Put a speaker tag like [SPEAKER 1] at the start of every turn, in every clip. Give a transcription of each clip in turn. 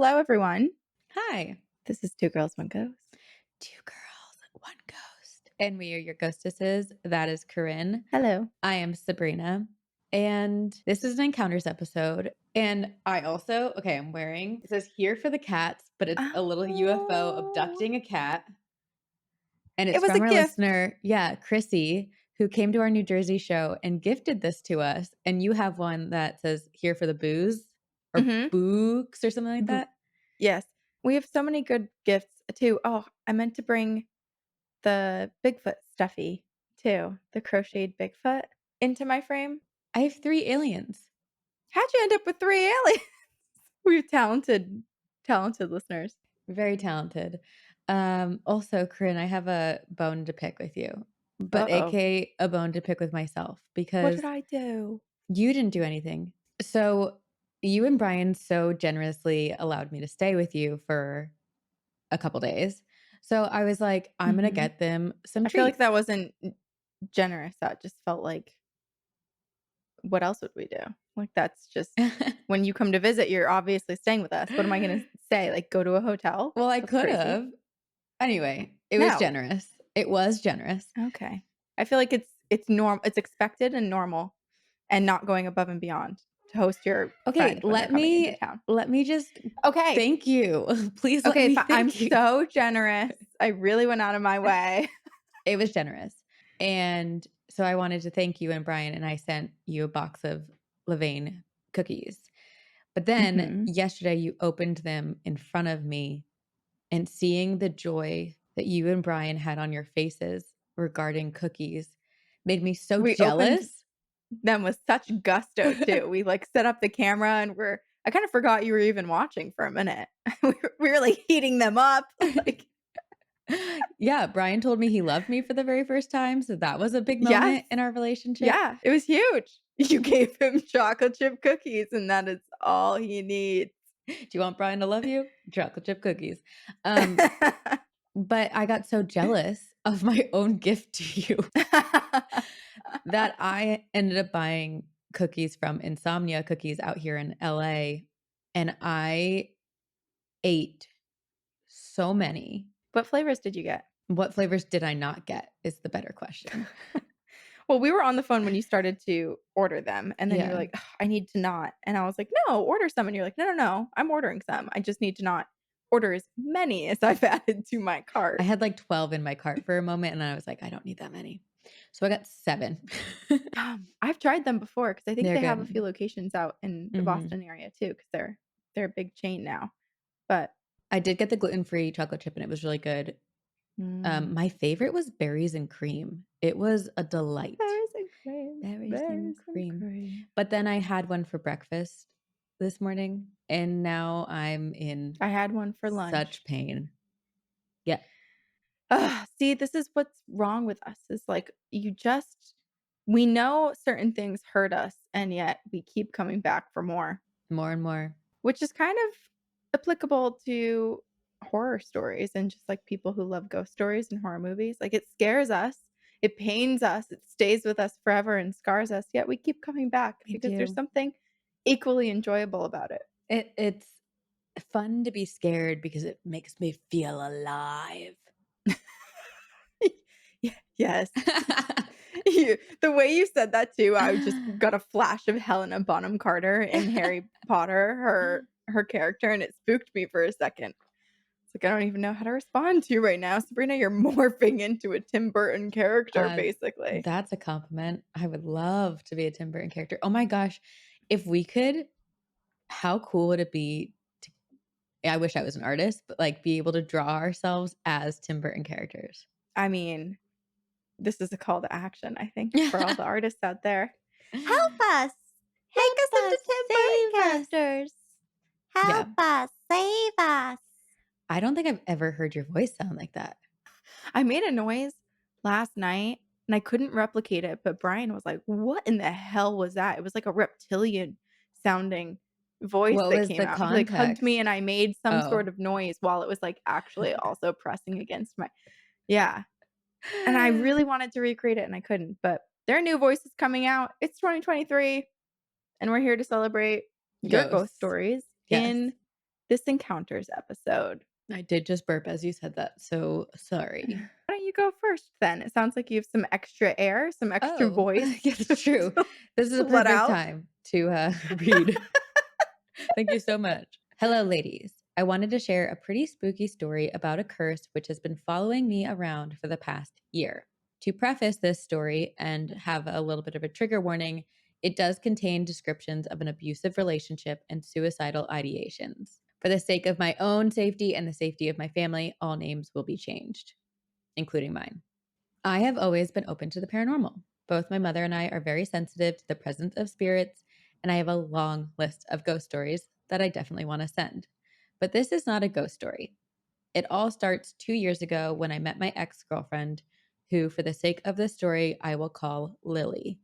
[SPEAKER 1] Hello, everyone.
[SPEAKER 2] Hi.
[SPEAKER 1] This is Two Girls, One Ghost.
[SPEAKER 2] Two girls, one ghost. And we are your ghostesses. That is Corinne.
[SPEAKER 1] Hello.
[SPEAKER 2] I am Sabrina. And this is an encounters episode. And I also, okay, I'm wearing, it says here for the cats, but it's a little UFO
[SPEAKER 1] Oh,
[SPEAKER 2] abducting a cat. And
[SPEAKER 1] it
[SPEAKER 2] it's
[SPEAKER 1] was a
[SPEAKER 2] from our
[SPEAKER 1] gift.
[SPEAKER 2] listener, Chrissy, who came to our New Jersey show and gifted this to us. And you have one that says here for the booze or
[SPEAKER 1] Mm-hmm.
[SPEAKER 2] books or something like that.
[SPEAKER 1] Yes. We have so many good gifts, too. Oh, I meant to bring the Bigfoot stuffy, too. The crocheted Bigfoot into my frame.
[SPEAKER 2] I have 3 aliens.
[SPEAKER 1] How'd you end up with 3 aliens? We have talented listeners.
[SPEAKER 2] Very talented. Also, Corinne, I have a bone to pick with you, but
[SPEAKER 1] Uh-oh.
[SPEAKER 2] AKA a bone to pick with myself
[SPEAKER 1] What did
[SPEAKER 2] because
[SPEAKER 1] I do?
[SPEAKER 2] you didn't do anything. So you and Brian so generously allowed me to stay with you for a couple days. So I was like, I'm gonna
[SPEAKER 1] Mm-hmm.
[SPEAKER 2] get them some
[SPEAKER 1] I feel like
[SPEAKER 2] treats.
[SPEAKER 1] that wasn't generous. That just felt like, what else would we do? Like, that's just when you come to visit, you're obviously staying with us. What am I gonna say? Like, go to a hotel?
[SPEAKER 2] Well, I
[SPEAKER 1] That's
[SPEAKER 2] could
[SPEAKER 1] crazy.
[SPEAKER 2] have. Anyway, it was
[SPEAKER 1] No.
[SPEAKER 2] generous. It was generous.
[SPEAKER 1] Okay. I feel like it's expected and normal and not going above and beyond to host your
[SPEAKER 2] Okay,
[SPEAKER 1] friend when they're coming into town.
[SPEAKER 2] let me just
[SPEAKER 1] Okay.
[SPEAKER 2] thank you. Please let
[SPEAKER 1] Okay,
[SPEAKER 2] me
[SPEAKER 1] I'm
[SPEAKER 2] thank you.
[SPEAKER 1] so generous. I really went out of my way.
[SPEAKER 2] It was generous. And so I wanted to thank you and Brian, and I sent you a box of Levain cookies. But then
[SPEAKER 1] Mhm.
[SPEAKER 2] yesterday you opened them in front of me, and seeing the joy that you and Brian had on your faces regarding cookies made me so
[SPEAKER 1] We opened
[SPEAKER 2] jealous.
[SPEAKER 1] them with such gusto too. We, like, set up the camera and I kinda forgot you were even watching for a minute. We were, like, heating them up, like.
[SPEAKER 2] Yeah, Brian told me he loved me for the very first time, so that was a big
[SPEAKER 1] Yes.
[SPEAKER 2] moment in our relationship.
[SPEAKER 1] Yeah, it was huge. You gave him chocolate chip cookies, and that is all he needs.
[SPEAKER 2] Do you want Brian to love you? Chocolate chip cookies. But I got so jealous of my own gift to you that I ended up buying cookies from Insomnia Cookies out here in LA, and I ate so many.
[SPEAKER 1] What flavors did you get?
[SPEAKER 2] What flavors did I not get is the better question.
[SPEAKER 1] Well, we were on the phone when you started to order them, and then you were
[SPEAKER 2] Yeah.
[SPEAKER 1] like, "Ugh, I need to not." And I was like, "No, order some." And you're like, "No, no, no, I'm ordering some. I just need to not order as many as I've added to my
[SPEAKER 2] I
[SPEAKER 1] cart."
[SPEAKER 2] had like 12 in my cart for a moment, and I was like, "I don't need that many." So I got 7.
[SPEAKER 1] I've tried them before because I think
[SPEAKER 2] They're
[SPEAKER 1] they have a few
[SPEAKER 2] good.
[SPEAKER 1] locations out in the
[SPEAKER 2] Mhm.
[SPEAKER 1] Boston area too, because they're a big chain now. But
[SPEAKER 2] I did get the gluten-free chocolate chip, and it was really good.
[SPEAKER 1] mm,
[SPEAKER 2] My favorite was berries and cream. It was a delight.
[SPEAKER 1] berries and cream,
[SPEAKER 2] Berries and
[SPEAKER 1] berries and
[SPEAKER 2] cream.
[SPEAKER 1] cream.
[SPEAKER 2] But then I had one for breakfast this morning, and now I'm in
[SPEAKER 1] I had one for lunch.
[SPEAKER 2] such pain. Yeah.
[SPEAKER 1] Ugh, see, this is what's wrong with us is, like, we know certain things hurt us, and yet we keep coming back for more,
[SPEAKER 2] More and more.
[SPEAKER 1] which is kind of applicable to horror stories and just, like, people who love ghost stories and horror movies. Like, it scares us, it pains us, it stays with us forever and scars us, yet we keep coming back
[SPEAKER 2] We
[SPEAKER 1] because there's
[SPEAKER 2] do.
[SPEAKER 1] something equally enjoyable about it.
[SPEAKER 2] It's fun to be scared because it makes me feel alive.
[SPEAKER 1] Yes. The way you said that too, I just got a flash of Helena Bonham Carter in Harry Potter, her character, and it spooked me for a second. It's like, I don't even know how to respond to you right now. Sabrina, you're morphing into a Tim Burton character,
[SPEAKER 2] Uh,
[SPEAKER 1] basically.
[SPEAKER 2] that's a compliment. I would love to be a Tim Burton character. Oh my gosh. If we could, how cool would it be to I wish I was an artist, but, like, be able to draw ourselves as Tim Burton characters.
[SPEAKER 1] I mean, this is a call to action, I think, for all the artists out there. Help us! Make
[SPEAKER 2] Help
[SPEAKER 1] us into
[SPEAKER 2] us,
[SPEAKER 1] Tim
[SPEAKER 2] save
[SPEAKER 1] Burton
[SPEAKER 2] us.
[SPEAKER 1] characters. Help
[SPEAKER 2] Yeah.
[SPEAKER 1] us, save us.
[SPEAKER 2] I don't think I've ever heard your voice sound like that.
[SPEAKER 1] I made a noise last night and I couldn't replicate it, but Brian was like, "What in the hell was that?" It was like a reptilian sounding voice
[SPEAKER 2] What
[SPEAKER 1] that
[SPEAKER 2] was
[SPEAKER 1] came
[SPEAKER 2] the
[SPEAKER 1] out. He, like, hugged me and
[SPEAKER 2] context?
[SPEAKER 1] I made some sort
[SPEAKER 2] Oh.
[SPEAKER 1] of noise while it was, like, actually also pressing against my. Yeah, and I really wanted to recreate it and I couldn't, but there are new voices coming out. It's 2023 and we're here to celebrate your ghost
[SPEAKER 2] Ghosts.
[SPEAKER 1] stories
[SPEAKER 2] Yes.
[SPEAKER 1] in this encounters episode.
[SPEAKER 2] I did just burp as you said that, so
[SPEAKER 1] Why
[SPEAKER 2] sorry.
[SPEAKER 1] don't you go first then? It sounds like you have some extra air, some extra
[SPEAKER 2] Oh,
[SPEAKER 1] voice
[SPEAKER 2] yeah, that's true.
[SPEAKER 1] to
[SPEAKER 2] This is a
[SPEAKER 1] let
[SPEAKER 2] perfect
[SPEAKER 1] out.
[SPEAKER 2] time to, read. Thank you so much. Hello, ladies. I wanted to share a pretty spooky story about a curse which has been following me around for the past year. To preface this story and have a little bit of a trigger warning, it does contain descriptions of an abusive relationship and suicidal ideations. For the sake of my own safety and the safety of my family, all names will be changed, including mine. I have always been open to the paranormal. Both my mother and I are very sensitive to the presence of spirits, and I have a long list of ghost stories that I definitely want to send. But this is not a ghost story. It all starts 2 years ago when I met my ex girlfriend, who, for the sake of this story, I will call Lily.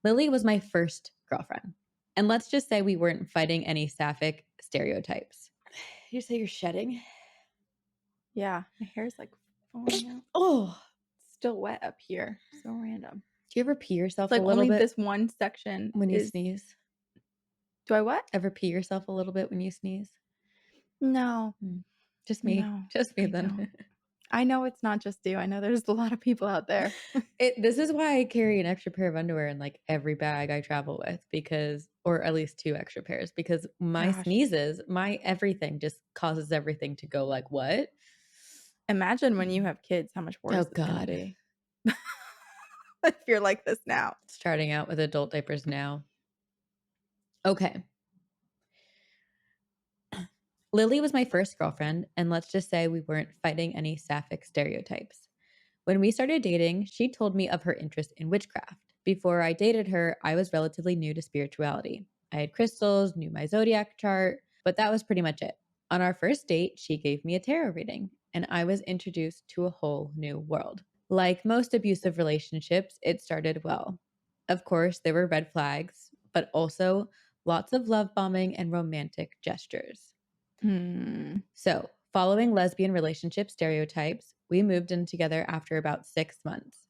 [SPEAKER 2] Lily was my first girlfriend. And let's just say we weren't fighting any sapphic stereotypes. You say you're shedding?
[SPEAKER 1] Yeah, my hair's, like, falling out.
[SPEAKER 2] Oh,
[SPEAKER 1] It's still wet up here. So random.
[SPEAKER 2] do you ever pee
[SPEAKER 1] It's
[SPEAKER 2] yourself a
[SPEAKER 1] like
[SPEAKER 2] little
[SPEAKER 1] only
[SPEAKER 2] bit
[SPEAKER 1] this one section
[SPEAKER 2] when you
[SPEAKER 1] is
[SPEAKER 2] sneeze?
[SPEAKER 1] do I what?
[SPEAKER 2] Ever pee yourself a little bit when you sneeze?
[SPEAKER 1] No,
[SPEAKER 2] Mm. Just me.
[SPEAKER 1] no,
[SPEAKER 2] Just me
[SPEAKER 1] I don't.
[SPEAKER 2] then.
[SPEAKER 1] I know it's not just you. I know there's a lot of people out there.
[SPEAKER 2] This is why I carry an extra pair of underwear in, like, every bag I travel with because or at least 2 extra pairs because my
[SPEAKER 1] Gosh,
[SPEAKER 2] sneezes, my everything just causes everything to go like, "What?"
[SPEAKER 1] imagine when you
[SPEAKER 2] Mm.
[SPEAKER 1] have kids, how much
[SPEAKER 2] Oh
[SPEAKER 1] worse it's gonna
[SPEAKER 2] god.
[SPEAKER 1] be if you're like this now.
[SPEAKER 2] Starting out with adult diapers now. Okay. Lily was my first girlfriend, and let's just say we weren't fighting any sapphic stereotypes. When we started dating, she told me of her interest in witchcraft. Before I dated her, I was relatively new to spirituality. I had crystals, knew my zodiac chart, but that was pretty much it. On our first date, she gave me a tarot reading, and I was introduced to a whole new world. Like most abusive relationships, it started well. Of course, there were red flags, but also lots of love bombing and romantic gestures.
[SPEAKER 1] Hmm.
[SPEAKER 2] So, following lesbian relationship stereotypes, we moved in together after about 6 months.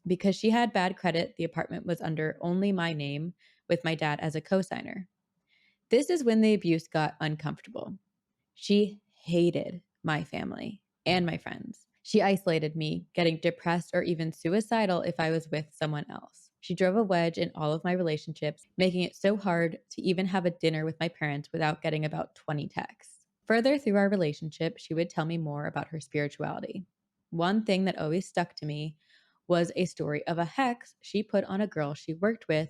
[SPEAKER 2] Because she had bad credit, the apartment was under only my name, with my dad as a cosigner. This is when the abuse got uncomfortable. She hated my family and my friends. She isolated me, getting depressed or even suicidal if I was with someone else. She drove a wedge in all of my relationships, making it so hard to even have a dinner with my parents without getting about 20 texts. Further through our relationship, she would tell me more about her spirituality. One thing that always stuck to me was a story of a hex she put on a girl she worked with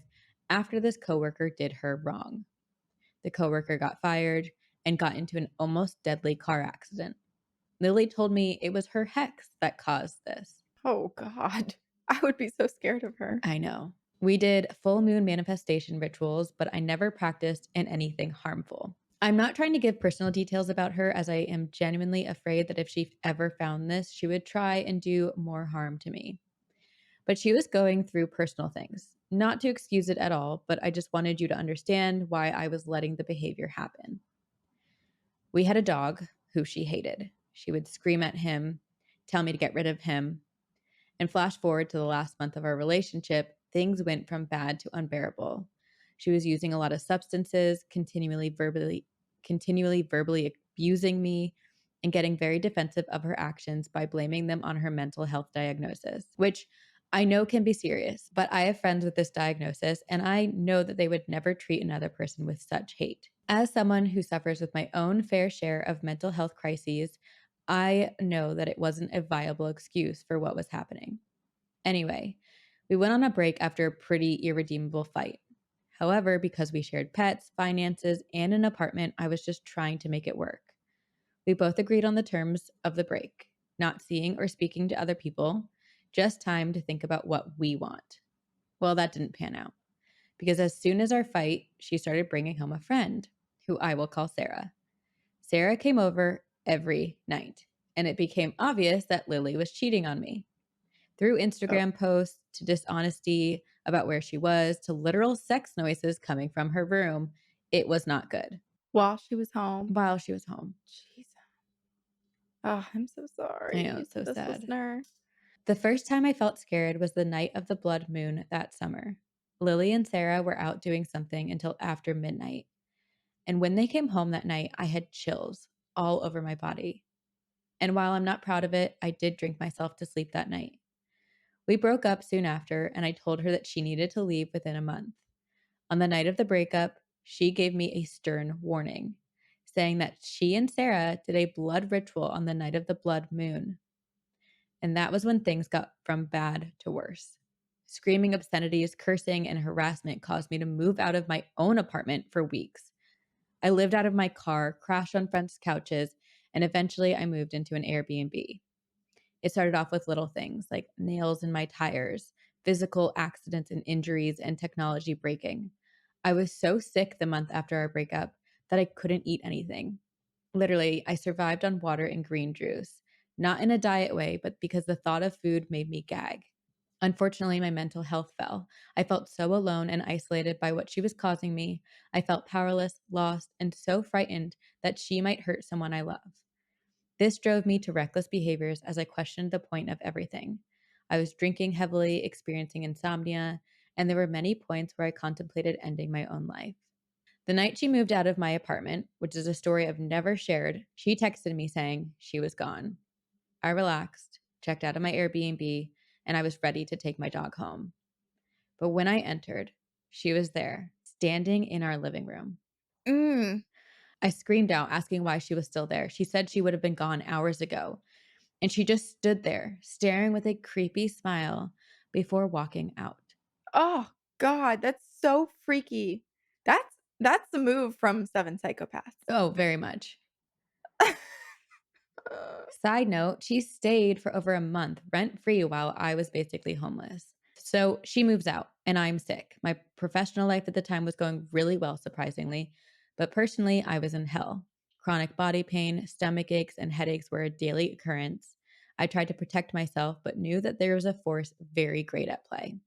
[SPEAKER 2] after this coworker did her wrong. The coworker got fired and got into an almost deadly car accident. Lily told me it was her hex that caused this.
[SPEAKER 1] Oh god. I would be so scared of her.
[SPEAKER 2] I know. We did full moon manifestation rituals, but I never practiced in anything harmful. I'm not trying to give personal details about her as I am genuinely afraid that if she ever found this, she would try and do more harm to me. But she was going through personal things. Not to excuse it at all, but I just wanted you to understand why I was letting the behavior happen. We had a dog who she hated. She would scream at him, tell me to get rid of him. And flash forward to the last month of our relationship, things went from bad to unbearable. She was using a lot of substances, continually verbally abusing me and getting very defensive of her actions by blaming them on her mental health diagnosis, which I know can be serious, but I have friends with this diagnosis and I know that they would never treat another person with such hate. As someone who suffers with my own fair share of mental health crises, I know that it wasn't a viable excuse for what was happening. Anyway, we went on a break after a pretty irredeemable fight. However, because we shared pets, finances, and an apartment, I was just trying to make it work. We both agreed on the terms of the break, not seeing or speaking to other people, just time to think about what we want. Well, that didn't pan out because as soon as our fight, she started bringing home a friend who I will call Sarah. Sarah came over every night, and it became obvious that Lily was cheating on me. Through
[SPEAKER 1] Oh,
[SPEAKER 2] Instagram posts to dishonesty about where she was to literal sex noises coming from her room, it was not good
[SPEAKER 1] while she was home.
[SPEAKER 2] while she was home.
[SPEAKER 1] Jeez. Oh, I'm so
[SPEAKER 2] I know,
[SPEAKER 1] sorry
[SPEAKER 2] it's
[SPEAKER 1] for
[SPEAKER 2] so
[SPEAKER 1] this
[SPEAKER 2] sad.
[SPEAKER 1] listener.
[SPEAKER 2] The first time I felt scared was the night of the blood moon that summer. Lily and Sarah were out doing something until after midnight. And when they came home that night, I had chills all over my body. And while I'm not proud of it, I did drink myself to sleep that night. We broke up soon after, and I told her that she needed to leave within a month. On the night of the breakup, she gave me a stern warning, saying that she and Sarah did a blood ritual on the night of the blood moon. And that was when things got from bad to worse. Screaming obscenities, cursing, and harassment caused me to move out of my own apartment for weeks. I lived out of my car, crashed on friends' couches, and eventually I moved into an Airbnb. It started off with little things like nails in my tires, physical accidents and injuries, and technology breaking. I was so sick the month after our breakup that I couldn't eat anything. Literally, I survived on water and green juice, not in a diet way, but because the thought of food made me gag. Unfortunately, my mental health fell. I felt so alone and isolated by what she was causing me. I felt powerless, lost, and so frightened that she might hurt someone I love. This drove me to reckless behaviors as I questioned the point of everything. I was drinking heavily, experiencing insomnia, and there were many points where I contemplated ending my own life. The night she moved out of my apartment, which is a story I've never shared, she texted me saying she was gone. I relaxed, checked out of my Airbnb, and I was ready to take my dog home. But when I entered, she was there, standing in our living room.
[SPEAKER 1] Mm.
[SPEAKER 2] I screamed out, asking why she was still there. She said she would have been gone hours ago. And she just stood there, staring with a creepy smile before walking out.
[SPEAKER 1] Oh god, that's so freaky. That's the move from 7 Psychopaths.
[SPEAKER 2] Oh, very much. Side note, she stayed for over a month rent free while I was basically homeless. So she moves out and I'm sick. My professional life at the time was going really well, surprisingly. But personally, I was in hell. Chronic body pain, stomach aches, and headaches were a daily occurrence. I tried to protect myself, but knew that there was a force very great at play.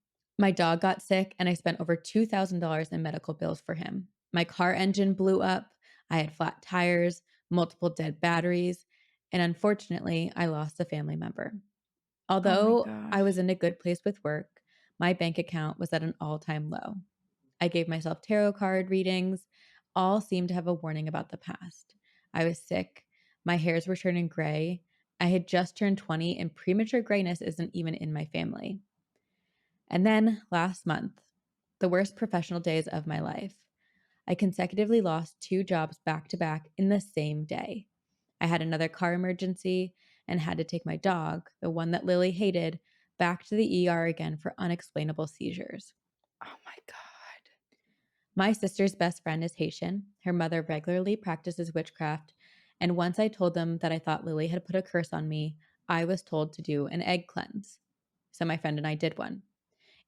[SPEAKER 2] My dog got sick, and I spent over $2,000 in medical bills for him. My car engine blew up. I had flat tires, multiple dead batteries, and unfortunately, I lost a family member.
[SPEAKER 1] Oh my
[SPEAKER 2] Although I was
[SPEAKER 1] gosh.
[SPEAKER 2] in a good place with work, my bank account was at an all time low. I gave myself tarot card readings. All seemed to have a warning about the past. I was sick. My hairs were turning gray. I had just turned 20, and premature grayness isn't even in my family. And then last month, the worst professional days of my life, I consecutively lost two jobs back to back in the same day. I had another car emergency and had to take my dog, the one that Lily hated, back to the ER again for unexplainable seizures.
[SPEAKER 1] Oh my god.
[SPEAKER 2] My sister's best friend is Haitian. Her mother regularly practices witchcraft. And once I told them that I thought Lily had put a curse on me, I was told to do an egg cleanse. So my friend and I did one.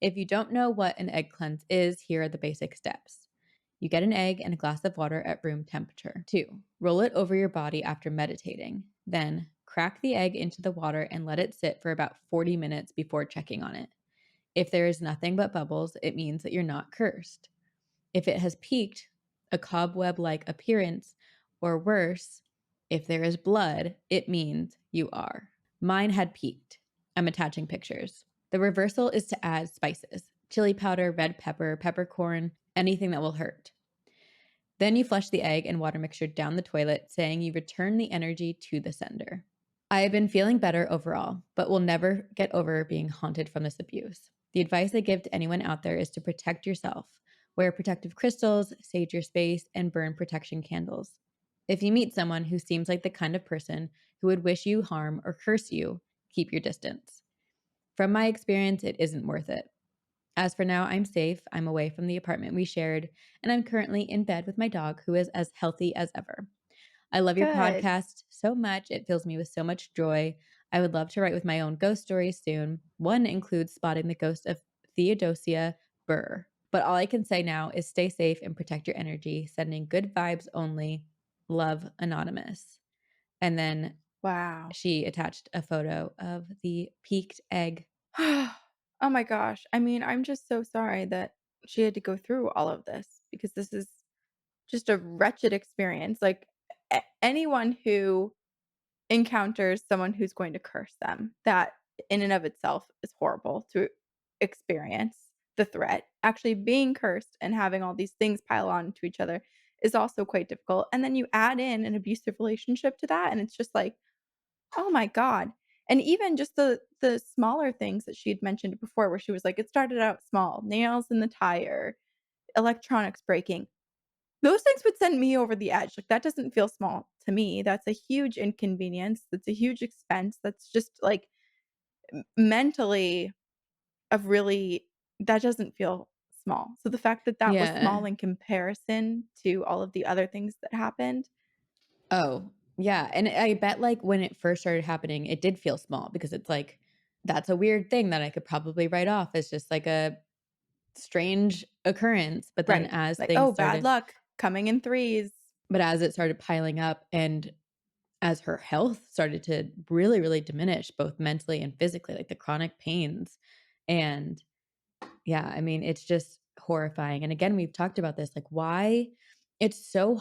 [SPEAKER 2] If you don't know what an egg cleanse is, here are the basic steps. You get an egg and a glass of water at room temperature. 2. Roll it over your body after meditating. Then, crack the egg into the water and let it sit for about 40 minutes before checking on it. If there is nothing but bubbles, it means that you're not cursed. If it has peaked, a cobweb like appearance, or worse, if there is blood, it means you are. Mine had peaked. I'm attaching pictures. The reversal is to add spices chili powder, red pepper, peppercorn, anything that will hurt. Then you flush the egg and water mixture down the toilet, saying you return the energy to the sender. I have been feeling better overall, but will never get over being haunted from this abuse. The advice I give to anyone out there is to protect yourself. Wear protective crystals, sage your space, and burn protection candles. If you meet someone who seems like the kind of person who would wish you harm or curse you, keep your distance. From my experience, it isn't worth it. As for now, I'm safe. I'm away from the apartment we shared, and I'm currently in bed with my dog, who is as healthy as ever. I love your
[SPEAKER 1] Good.
[SPEAKER 2] podcast so much. It fills me with so much joy. I would love to write with my own ghost stories soon. One includes spotting the ghost of Theodosia Burr. But all I can say now is stay safe and protect your energy, sending good vibes only. Love, Anonymous. And then
[SPEAKER 1] Wow.
[SPEAKER 2] she attached a photo of the peaked egg.
[SPEAKER 1] Oh my gosh. I mean, I'm just so sorry that she had to go through all of this because this is just a wretched experience. Like anyone who encounters someone who's going to curse them, that in and of itself is horrible to experience the threat. Actually being cursed and having all these things pile on to each other is also quite difficult, and then you add in an abusive relationship to that, and it's just like, "Oh my god." And even just the smaller things that she had mentioned before where she was like, "It started out small, nails in the tire, electronics breaking." Those things would send me over the edge, like, that doesn't feel small to me, that's a huge inconvenience, that's a huge expense, that's just, like, mentally of really that doesn't feel small. So the fact that that was
[SPEAKER 2] Yeah.
[SPEAKER 1] small in comparison to all of the other things that happened.
[SPEAKER 2] Oh, yeah, and I bet, like, when it first started happening, it did feel small because it's like, that's a weird thing that I could probably write off as just, like, a strange occurrence, but then
[SPEAKER 1] Right.
[SPEAKER 2] as
[SPEAKER 1] Like,
[SPEAKER 2] things
[SPEAKER 1] "Oh, bad
[SPEAKER 2] started
[SPEAKER 1] luck, coming in threes."
[SPEAKER 2] but as it started piling up and as her health started to really, really diminish both mentally and physically, like the chronic pains and yeah, I mean, it's just horrifying, and again, we've talked about this, like, why it's so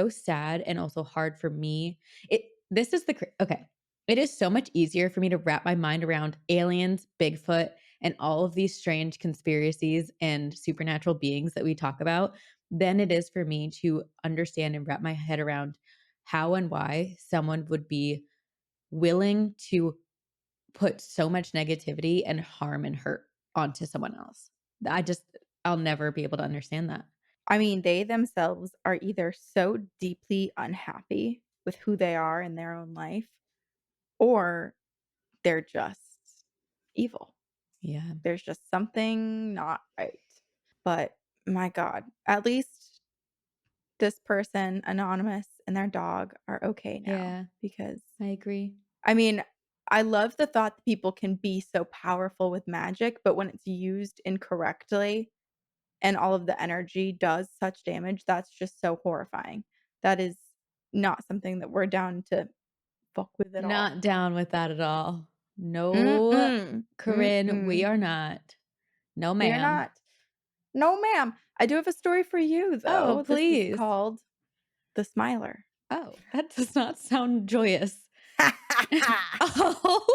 [SPEAKER 2] sad and also hard for me. It this is the cra okay. It is so much easier for me to wrap my mind around aliens, Bigfoot, and all of these strange conspiracies and supernatural beings that we talk about than it is for me to understand and wrap my head around how and why someone would be willing to put so much negativity and harm and hurt onto someone else. I just I'll never be able to understand that.
[SPEAKER 1] I mean, they themselves are either so deeply unhappy with who they are in their own life, or they're just evil.
[SPEAKER 2] Yeah.
[SPEAKER 1] There's just something not right. But my god, at least this person, anonymous, and their dog are okay now
[SPEAKER 2] Yeah,
[SPEAKER 1] because
[SPEAKER 2] I agree.
[SPEAKER 1] I mean, I love the thought that people can be so powerful with magic, but when it's used incorrectly and all of the energy does such damage, that's just so horrifying. That is not something that we're down to fuck with at all.
[SPEAKER 2] Not down with that at all. No,
[SPEAKER 1] Mm-mm.
[SPEAKER 2] Corinne, we
[SPEAKER 1] Mm-mm.
[SPEAKER 2] are not. No,
[SPEAKER 1] We are
[SPEAKER 2] ma'am.
[SPEAKER 1] not. No, ma'am. I do have a story for you,
[SPEAKER 2] Oh,
[SPEAKER 1] though. This is
[SPEAKER 2] please.
[SPEAKER 1] called The Smiler.
[SPEAKER 2] Oh, that does not sound joyous. Oh.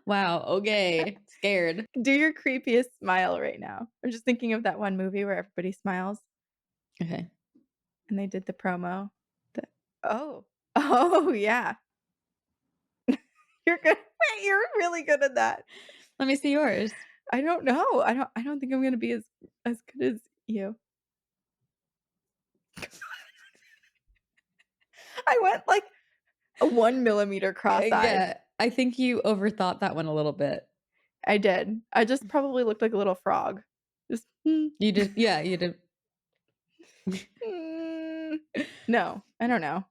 [SPEAKER 2] Wow, okay. Scared.
[SPEAKER 1] Do your creepiest smile right now. I'm just thinking of that one movie where everybody smiles,
[SPEAKER 2] Okay.
[SPEAKER 1] and they did the promo. The oh. Oh, yeah. You're good. Wait, you're really good at that.
[SPEAKER 2] Let me see yours.
[SPEAKER 1] I don't know. I don't think I'm gonna be as good as you. I went, like, a 1 millimeter cross-eyed.
[SPEAKER 2] Yeah, I think you overthought that one a little bit.
[SPEAKER 1] I did. I just probably looked like a little frog. Just,
[SPEAKER 2] You did yeah, you did.
[SPEAKER 1] mm. No, I don't know.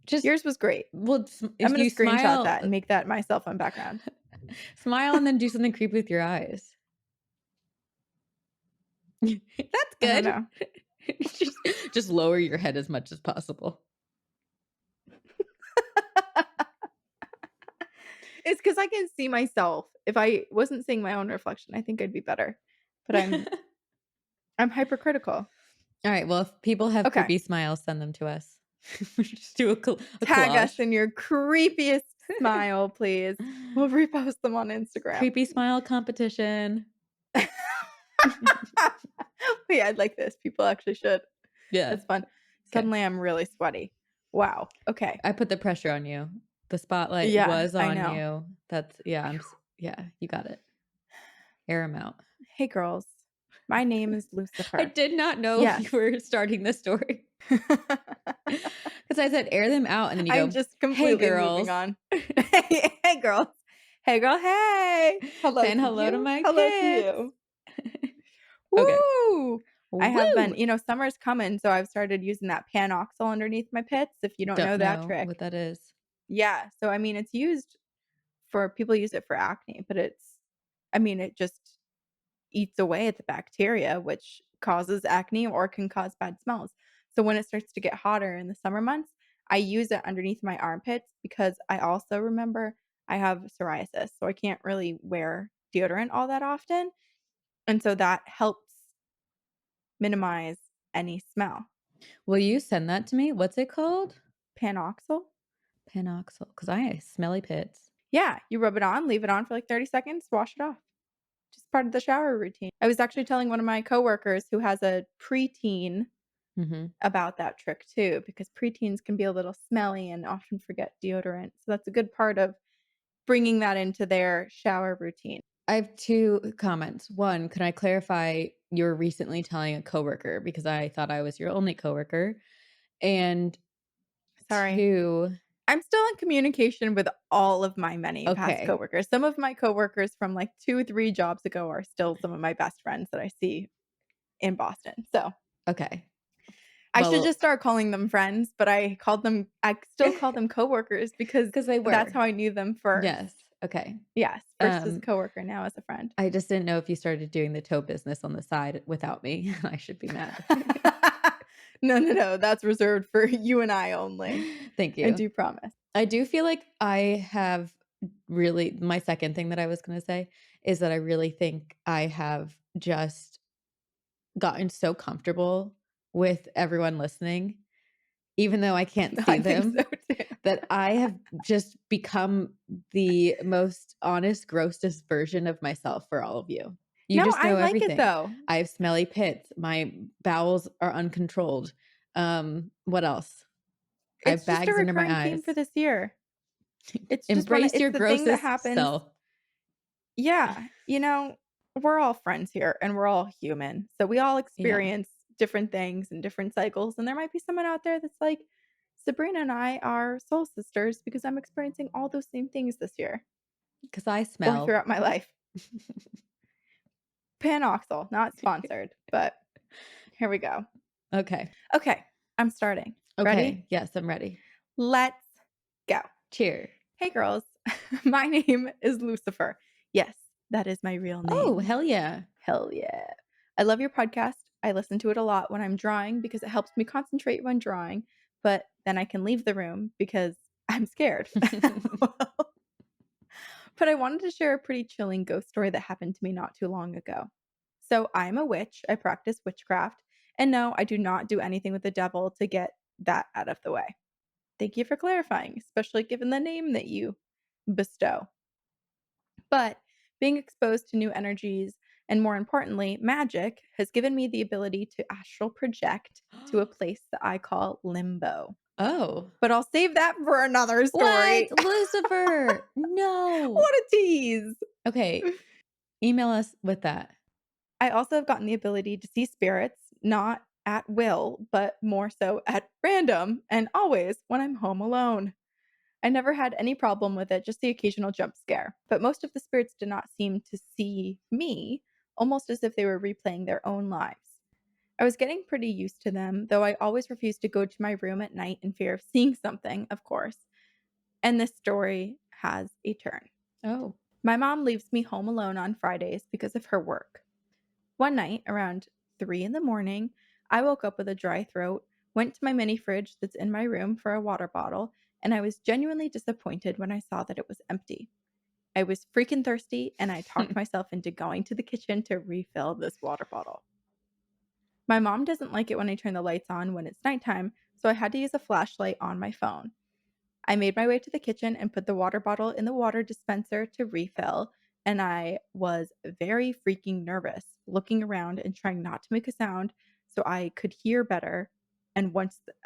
[SPEAKER 2] Just
[SPEAKER 1] Yours was great.
[SPEAKER 2] well,
[SPEAKER 1] I'm
[SPEAKER 2] if
[SPEAKER 1] gonna
[SPEAKER 2] you
[SPEAKER 1] screenshot
[SPEAKER 2] smile
[SPEAKER 1] that and make that my cell phone background.
[SPEAKER 2] smile and then do something creepy with your eyes. That's
[SPEAKER 1] I don't
[SPEAKER 2] good.
[SPEAKER 1] know.
[SPEAKER 2] Just lower your head as much as possible.
[SPEAKER 1] It's because I can see myself. If I wasn't seeing my own reflection, I think I'd be better. But I'm hypercritical.
[SPEAKER 2] Alright, well, if people have
[SPEAKER 1] Okay.
[SPEAKER 2] creepy smiles, send them to us. Just do a
[SPEAKER 1] Tag us
[SPEAKER 2] collage.
[SPEAKER 1] in your creepiest smile, please. We'll repost them on Instagram.
[SPEAKER 2] Creepy smile competition.
[SPEAKER 1] Wait, I'd like this. People actually should.
[SPEAKER 2] Yeah,
[SPEAKER 1] That's fun.
[SPEAKER 2] okay.
[SPEAKER 1] Suddenly I'm really sweaty. Wow. Okay.
[SPEAKER 2] I put the pressure on you. The spotlight
[SPEAKER 1] Yeah,
[SPEAKER 2] was
[SPEAKER 1] I
[SPEAKER 2] on
[SPEAKER 1] know.
[SPEAKER 2] you. That's yeah, yeah, you got it. Air 'em out.
[SPEAKER 1] Hey girls. My name is
[SPEAKER 2] I
[SPEAKER 1] Lucifer.
[SPEAKER 2] did not know
[SPEAKER 1] Yes.
[SPEAKER 2] you were starting this story because I said, "Air them out," and then you
[SPEAKER 1] I'm
[SPEAKER 2] go,
[SPEAKER 1] just
[SPEAKER 2] "Hey,
[SPEAKER 1] completely moving
[SPEAKER 2] girls."
[SPEAKER 1] on. Hey, girls. Hey, girl. Hey. Hello
[SPEAKER 2] Saying
[SPEAKER 1] to
[SPEAKER 2] hello to
[SPEAKER 1] you.
[SPEAKER 2] my
[SPEAKER 1] Hello to
[SPEAKER 2] kids.
[SPEAKER 1] you.
[SPEAKER 2] Okay.
[SPEAKER 1] Woo! I have been,
[SPEAKER 2] Woo!
[SPEAKER 1] summer's coming, so I've started using that Panoxyl underneath my pits, if you don't
[SPEAKER 2] Don't
[SPEAKER 1] know that
[SPEAKER 2] know
[SPEAKER 1] trick.
[SPEAKER 2] what that is.
[SPEAKER 1] Yeah, so, I mean, it's used for people use it for acne, but it just eats away at the bacteria, which causes acne or can cause bad smells. So when it starts to get hotter in the summer months, I use it underneath my armpits because I also remember I have psoriasis, so I can't really wear deodorant all that often, and so that helps minimize any smell.
[SPEAKER 2] Will you send that to me? What's it called?
[SPEAKER 1] Panoxyl?
[SPEAKER 2] Panoxyl, because I have smelly pits.
[SPEAKER 1] Yeah, you rub it on, leave it on for like 30 seconds, wash it off. Just part of the shower routine. I was actually telling one of my coworkers who has a preteen
[SPEAKER 2] Mhm.
[SPEAKER 1] about that trick too, because preteens can be a little smelly and often forget deodorant. So that's a good part of bringing that into their shower routine.
[SPEAKER 2] I have 2 comments. 1, can I clarify you were recently telling a coworker because I thought I was your only coworker? And
[SPEAKER 1] Sorry.
[SPEAKER 2] 2
[SPEAKER 1] I'm still in communication with all of my many past
[SPEAKER 2] okay,
[SPEAKER 1] coworkers. Some of my coworkers from like 2, 3 jobs ago are still some of my best friends that I see in Boston. So
[SPEAKER 2] okay.
[SPEAKER 1] I should just
[SPEAKER 2] Well,
[SPEAKER 1] start calling them friends, but I still call them coworkers because
[SPEAKER 2] because they
[SPEAKER 1] that's
[SPEAKER 2] were.
[SPEAKER 1] how I knew them first.
[SPEAKER 2] Yes, okay.
[SPEAKER 1] Yes, first as a
[SPEAKER 2] Um,
[SPEAKER 1] coworker, now as a friend.
[SPEAKER 2] I just didn't know if you started doing the toe business on the side without me. I should be mad.
[SPEAKER 1] No, no, no, that's reserved for you and I only.
[SPEAKER 2] Thank
[SPEAKER 1] I
[SPEAKER 2] you.
[SPEAKER 1] do promise.
[SPEAKER 2] I do feel like I have really my second thing that I was gonna say is that I really think I have just gotten so comfortable with everyone listening, even though I can't see
[SPEAKER 1] I think so
[SPEAKER 2] them,
[SPEAKER 1] too.
[SPEAKER 2] that I have just become the most honest, grossest version of myself for all of you. You
[SPEAKER 1] No,
[SPEAKER 2] just
[SPEAKER 1] I
[SPEAKER 2] know
[SPEAKER 1] like it
[SPEAKER 2] everything.
[SPEAKER 1] though.
[SPEAKER 2] I have smelly pits, my bowels are uncontrolled. What else? I have
[SPEAKER 1] It's just a
[SPEAKER 2] bags under my
[SPEAKER 1] recurring theme for
[SPEAKER 2] eyes.
[SPEAKER 1] this year. It's just
[SPEAKER 2] Embrace
[SPEAKER 1] it's
[SPEAKER 2] your
[SPEAKER 1] the thing that
[SPEAKER 2] grossest
[SPEAKER 1] happens.
[SPEAKER 2] self.
[SPEAKER 1] Yeah, we're all friends here and we're all human. So we all
[SPEAKER 2] Yeah,
[SPEAKER 1] experience different things and different cycles. And there might be someone out there that's like, Sabrina and I are soul sisters because I'm experiencing all those same things this year
[SPEAKER 2] because I
[SPEAKER 1] or
[SPEAKER 2] smell.
[SPEAKER 1] throughout my life. Panoxyl, not sponsored, but here we go.
[SPEAKER 2] Okay.
[SPEAKER 1] Okay, I'm starting. Ready?
[SPEAKER 2] Okay. Yes, I'm ready.
[SPEAKER 1] Let's go.
[SPEAKER 2] Cheer.
[SPEAKER 1] Hey, girls. My name is Lucifer. Yes, that is my real
[SPEAKER 2] Oh,
[SPEAKER 1] name.
[SPEAKER 2] hell yeah.
[SPEAKER 1] Hell yeah. I love your podcast. I listen to it a lot when I'm drawing because it helps me concentrate when drawing, but then I can leave the room because I'm scared. But I wanted to share a pretty chilling ghost story that happened to me not too long ago. So, I'm a witch. I practice witchcraft. And no, I do not do anything with the devil to get that out of the way. Thank you for clarifying, especially given the name that you bestow. But being exposed to new energies and more importantly, magic has given me the ability to astral project to a place that I call limbo.
[SPEAKER 2] Oh.
[SPEAKER 1] But I'll save that for another
[SPEAKER 2] What?
[SPEAKER 1] story.
[SPEAKER 2] Lucifer. No.
[SPEAKER 1] What a tease.
[SPEAKER 2] Okay. Email us with that.
[SPEAKER 1] I also have gotten the ability to see spirits, not at will, but more so at random and always when I'm home alone. I never had any problem with it, just the occasional jump scare. But most of the spirits did not seem to see me, almost as if they were replaying their own lives. I was getting pretty used to them, though I always refused to go to my room at night in fear of seeing something, of course. And this story has a turn.
[SPEAKER 2] Oh.
[SPEAKER 1] My mom leaves me home alone on Fridays because of her work. One night, around 3 in the morning, I woke up with a dry throat, went to my mini fridge that's in my room for a water bottle, and I was genuinely disappointed when I saw that it was empty. I was freaking thirsty, and I talked myself into going to the kitchen to refill this water bottle. My mom doesn't like it when I turn the lights on when it's nighttime, so I had to use a flashlight on my phone. I made my way to the kitchen and put the water bottle in the water dispenser to refill, and I was very freaking nervous, looking around and trying not to make a sound so I could hear better. And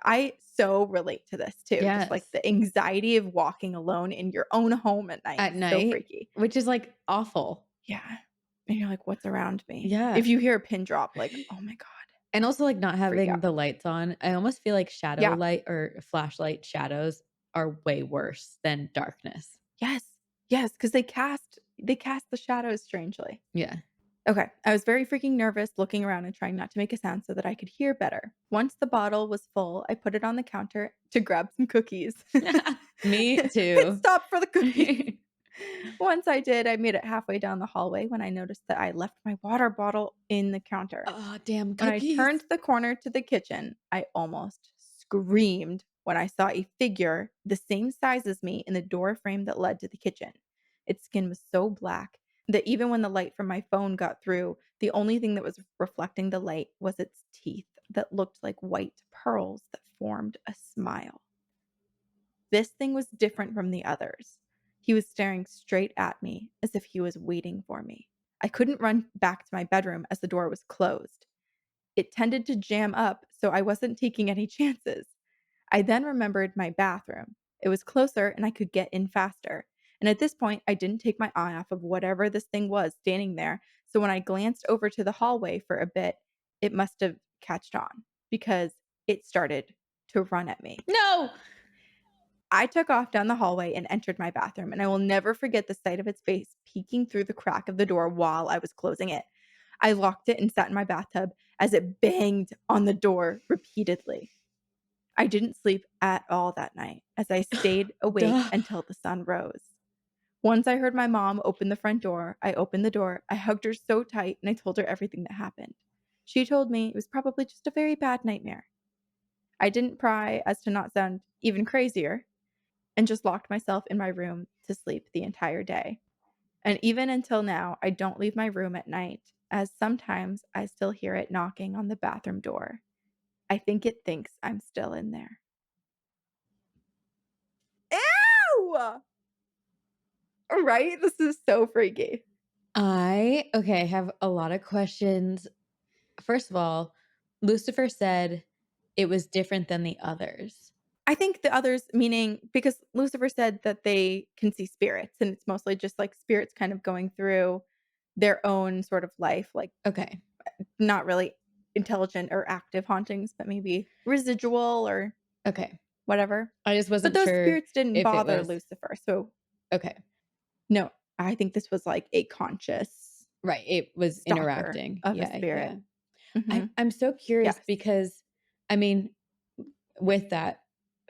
[SPEAKER 1] I so relate to this too, just like
[SPEAKER 2] Yes.
[SPEAKER 1] the anxiety of walking alone in your own home at night.
[SPEAKER 2] At
[SPEAKER 1] So
[SPEAKER 2] night,
[SPEAKER 1] freaky.
[SPEAKER 2] which is, like, awful.
[SPEAKER 1] Yeah. And you're like, what's around me?
[SPEAKER 2] Yeah.
[SPEAKER 1] If you hear a pin drop, like, oh my God,
[SPEAKER 2] And also, like, not
[SPEAKER 1] freak
[SPEAKER 2] having
[SPEAKER 1] out.
[SPEAKER 2] the lights on, I almost feel like shadow
[SPEAKER 1] Yeah.
[SPEAKER 2] light or flashlight shadows are way worse than darkness.
[SPEAKER 1] Yes. Yes. Cause they cast the shadows strangely.
[SPEAKER 2] Yeah.
[SPEAKER 1] Okay, I was very freaking nervous looking around and trying not to make a sound so that I could hear better. Once the bottle was full, I put it on the counter to grab some cookies.
[SPEAKER 2] Me
[SPEAKER 1] Pit
[SPEAKER 2] too.
[SPEAKER 1] stop for the cookies. Once I did, I made it halfway down the hallway when I noticed that I left my water bottle in the counter.
[SPEAKER 2] Oh, damn
[SPEAKER 1] When I turned
[SPEAKER 2] cookies.
[SPEAKER 1] the corner to the kitchen, I almost screamed when I saw a figure the same size as me in the door frame that led to the kitchen. Its skin was so black that even when the light from my phone got through, the only thing that was reflecting the light was its teeth that looked like white pearls that formed a smile. This thing was different from the others. He was staring straight at me as if he was waiting for me. I couldn't run back to my bedroom as the door was closed. It tended to jam up, so I wasn't taking any chances. I then remembered my bathroom. It was closer and I could get in faster. And at this point, I didn't take my eye off of whatever this thing was standing there. So when I glanced over to the hallway for a bit, it must have catched on because it started to run at me.
[SPEAKER 2] No!
[SPEAKER 1] I took off down the hallway and entered my bathroom, and I will never forget the sight of its face peeking through the crack of the door while I was closing it. I locked it and sat in my bathtub as it banged on the door repeatedly. I didn't sleep at all that night as I stayed awake
[SPEAKER 2] Duh.
[SPEAKER 1] until the sun rose. Once I heard my mom open the front door, I opened the door, I hugged her so tight, and I told her everything that happened. She told me it was probably just a very bad nightmare. I didn't pry as to not sound even crazier and just locked myself in my room to sleep the entire day. And even until now, I don't leave my room at night, as sometimes I still hear it knocking on the bathroom door. I think it thinks I'm still in there. Ew! Right? This is so freaky.
[SPEAKER 2] I have a lot of questions. First of all, Lucifer said it was different than the others.
[SPEAKER 1] I think the others, meaning because Lucifer said that they can see spirits, and it's mostly just like spirits kind of going through their own sort of life, like
[SPEAKER 2] Okay.
[SPEAKER 1] not really intelligent or active hauntings, but maybe residual or
[SPEAKER 2] Okay.
[SPEAKER 1] whatever.
[SPEAKER 2] I just
[SPEAKER 1] But
[SPEAKER 2] wasn't
[SPEAKER 1] those
[SPEAKER 2] sure
[SPEAKER 1] spirits didn't
[SPEAKER 2] if it
[SPEAKER 1] bother
[SPEAKER 2] was
[SPEAKER 1] Lucifer. So,
[SPEAKER 2] okay.
[SPEAKER 1] no, I think this was like a conscious
[SPEAKER 2] Right. It was
[SPEAKER 1] stalker
[SPEAKER 2] interacting.
[SPEAKER 1] of a
[SPEAKER 2] Yeah.
[SPEAKER 1] spirit.
[SPEAKER 2] Yeah.
[SPEAKER 1] Mhm.
[SPEAKER 2] I'm so curious
[SPEAKER 1] Yes.
[SPEAKER 2] because I mean, with that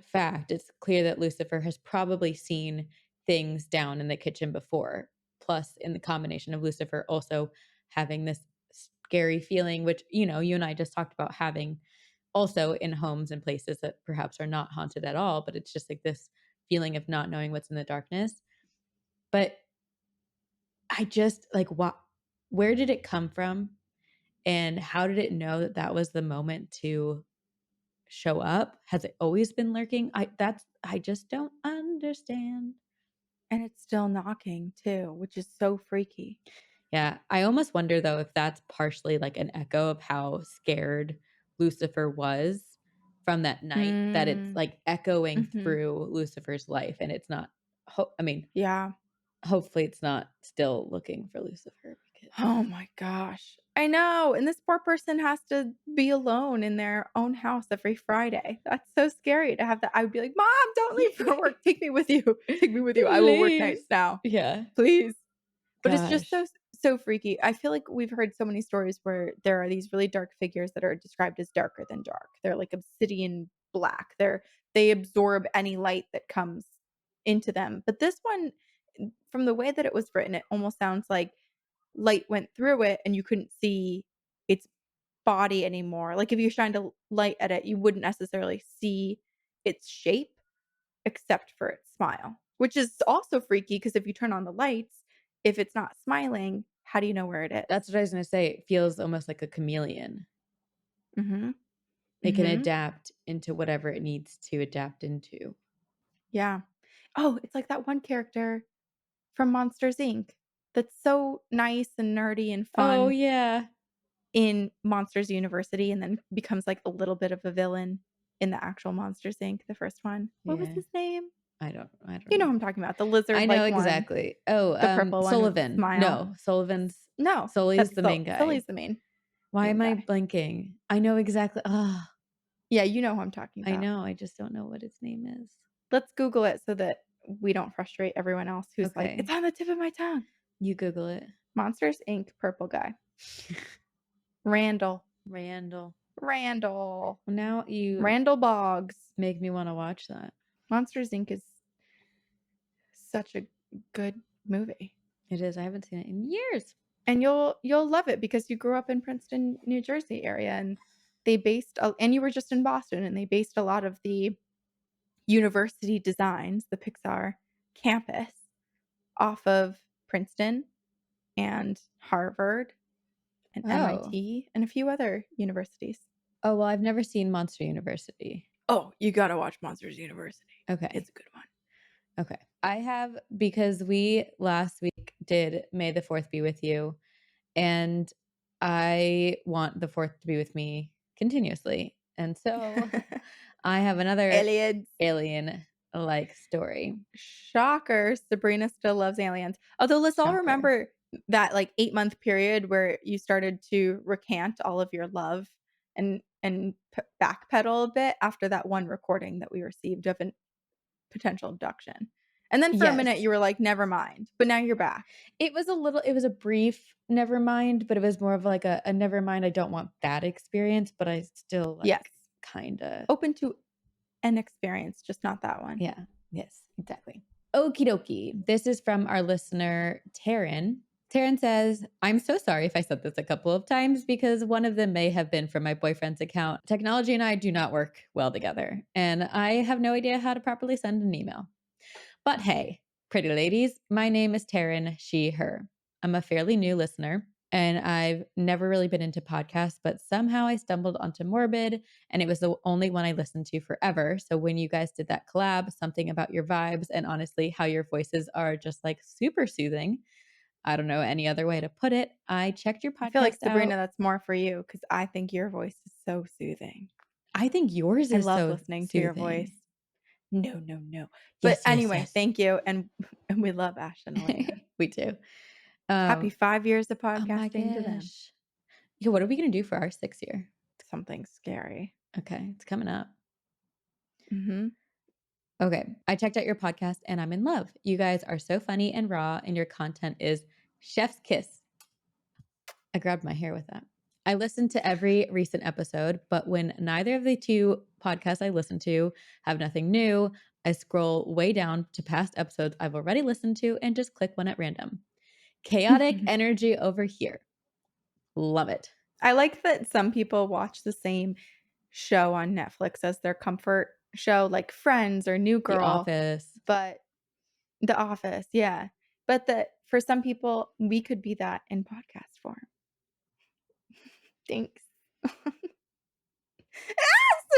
[SPEAKER 2] fact, it's clear that Lucifer has probably seen things down in the kitchen before. Plus, in the combination of Lucifer also having this scary feeling, which, you and I just talked about having also in homes and places that perhaps are not haunted at all, but it's just like this feeling of not knowing what's in the darkness. But I just like, what, where did it come from? And how did it know that that was the moment to show up? Has it always been lurking? I just don't understand.
[SPEAKER 1] And it's still knocking too, which is so freaky.
[SPEAKER 2] Yeah, I almost wonder though if that's partially like an echo of how scared Lucifer was from that night, that it's
[SPEAKER 1] Mm.
[SPEAKER 2] like echoing
[SPEAKER 1] Mhm.
[SPEAKER 2] through Lucifer's life and it's not I mean,
[SPEAKER 1] Yeah.
[SPEAKER 2] hopefully it's not still looking for Lucifer because
[SPEAKER 1] Oh my gosh. I know, and this poor person has to be alone in their own house every Friday. That's so scary to have that. I would be like, "Mom, don't leave for work. Take me with you. Take me with you. I will work nights
[SPEAKER 2] please.
[SPEAKER 1] now.
[SPEAKER 2] Yeah.
[SPEAKER 1] Please." But it's just
[SPEAKER 2] Gosh.
[SPEAKER 1] so freaky. I feel like we've heard so many stories where there are these really dark figures that are described as darker than dark. They're like obsidian black. They absorb any light that comes into them. But this one, from the way that it was written, it almost sounds like light went through it and you couldn't see its body anymore. Like if you shined a light at it, you wouldn't necessarily see its shape except for its smile, which is also freaky because if you turn on the lights, if it's not smiling, how do you know where it is?
[SPEAKER 2] That's what I was gonna say. It feels almost like a chameleon.
[SPEAKER 1] Mhm.
[SPEAKER 2] It can
[SPEAKER 1] Mhm.
[SPEAKER 2] adapt into whatever it needs to adapt into.
[SPEAKER 1] Yeah. Oh, it's like that one character from Monsters Inc. that's so nice and nerdy and
[SPEAKER 2] Oh,
[SPEAKER 1] fun
[SPEAKER 2] yeah.
[SPEAKER 1] in Monsters University and then becomes like a little bit of a villain in the actual Monsters Inc., the first one. What was
[SPEAKER 2] Yeah.
[SPEAKER 1] his name?
[SPEAKER 2] I don't
[SPEAKER 1] You know
[SPEAKER 2] know.
[SPEAKER 1] who I'm talking about, the
[SPEAKER 2] I know
[SPEAKER 1] lizard-like one,
[SPEAKER 2] exactly. Oh,
[SPEAKER 1] the purple one with the
[SPEAKER 2] Sullivan.
[SPEAKER 1] smile.
[SPEAKER 2] No, Sullivan's
[SPEAKER 1] No,
[SPEAKER 2] Sully's
[SPEAKER 1] that's
[SPEAKER 2] the main
[SPEAKER 1] Sully's
[SPEAKER 2] guy.
[SPEAKER 1] the
[SPEAKER 2] Why
[SPEAKER 1] main
[SPEAKER 2] am I
[SPEAKER 1] guy.
[SPEAKER 2] blanking? I know exactly
[SPEAKER 1] Yeah, you know who I'm talking
[SPEAKER 2] I
[SPEAKER 1] about.
[SPEAKER 2] know, I just don't know what his name is.
[SPEAKER 1] Let's Google it so that we don't frustrate everyone else who's like, "It's
[SPEAKER 2] Okay.
[SPEAKER 1] on the tip of my tongue."
[SPEAKER 2] You Google it.
[SPEAKER 1] Monsters Inc. purple guy. Randall.
[SPEAKER 2] Randall.
[SPEAKER 1] Randall.
[SPEAKER 2] Well, now you
[SPEAKER 1] Randall Boggs.
[SPEAKER 2] make me wanna watch that.
[SPEAKER 1] Monsters Inc. is such a good movie.
[SPEAKER 2] It is, I haven't seen it in years.
[SPEAKER 1] And you'll love it because you grew up in Princeton, New Jersey area, and they based a and you were just in Boston, and they based a lot of the university designs, the Pixar campus, off of Princeton and Harvard and
[SPEAKER 2] Oh.
[SPEAKER 1] MIT and a few other universities.
[SPEAKER 2] Oh, well, I've never seen Monster University.
[SPEAKER 1] Oh, you gotta watch Monsters University. It's
[SPEAKER 2] Okay.
[SPEAKER 1] a good one.
[SPEAKER 2] Okay. I have because we last week did May the 4th be with you. and I want the 4th to be with me continuously. And so I have another
[SPEAKER 1] Aliens.
[SPEAKER 2] alien-like story.
[SPEAKER 1] Shocker, Sabrina still loves aliens. Although let's all
[SPEAKER 2] Shocker.
[SPEAKER 1] remember that, like, 8-month period where you started to recant all of your love and backpedal a bit after that one recording that we received of an potential abduction. And then for a minute,
[SPEAKER 2] Yes.
[SPEAKER 1] you were like, "Never mind," but now you're back.
[SPEAKER 2] It was a brief never mind, but it was more of like a never mind, I don't want that experience, but I still,
[SPEAKER 1] Yes.
[SPEAKER 2] like, kinda
[SPEAKER 1] Open to an experience, just not that one.
[SPEAKER 2] yeah. Yes, exactly. Okie dokie. This is from our listener, Taryn. Taryn says, I'm so sorry if I said this a couple of times because one of them may have been from my boyfriend's account. Technology and I do not work well together, and I have no idea how to properly send an email. But hey, pretty ladies, my name is Taryn, she, her. I'm a fairly new listener and I've never really been into podcasts, but somehow I stumbled onto Morbid and it was the only one I listened to forever. So when you guys did that collab, something about your vibes and honestly how your voices are just like super soothing. I don't know any other way to put it. I checked your
[SPEAKER 1] I feel like,
[SPEAKER 2] podcast
[SPEAKER 1] Sabrina,
[SPEAKER 2] out.
[SPEAKER 1] that's more for you because I think your voice is so soothing.
[SPEAKER 2] I think yours
[SPEAKER 1] I
[SPEAKER 2] is
[SPEAKER 1] love
[SPEAKER 2] so
[SPEAKER 1] listening to your voice.
[SPEAKER 2] soothing.
[SPEAKER 1] No, no, no. But
[SPEAKER 2] Yes, yes,
[SPEAKER 1] anyway,
[SPEAKER 2] yes.
[SPEAKER 1] thank you, and and we love Ash and Elena.
[SPEAKER 2] We do.
[SPEAKER 1] Happy
[SPEAKER 2] Um,
[SPEAKER 1] 5 years of
[SPEAKER 2] oh my
[SPEAKER 1] podcasting to them.
[SPEAKER 2] gosh. Yeah, what are we gonna do for our 6th year?
[SPEAKER 1] Something scary.
[SPEAKER 2] Okay, it's coming up.
[SPEAKER 1] Mhm.
[SPEAKER 2] Okay, I checked out your podcast and I'm in love. You guys are so funny and raw, and your content is chef's kiss. I grabbed my hair with that. I listened to every recent episode, but when neither of the two podcasts I listen to have nothing new, I scroll way down to past episodes I've already listened to and just click one at random. Chaotic energy over here. Love it.
[SPEAKER 1] I like that some people watch the same show on Netflix as their comfort show, like Friends or New
[SPEAKER 2] The
[SPEAKER 1] Girl,
[SPEAKER 2] Office.
[SPEAKER 1] but The Office, yeah. But that for some people, we could be that in podcast form. Thanks.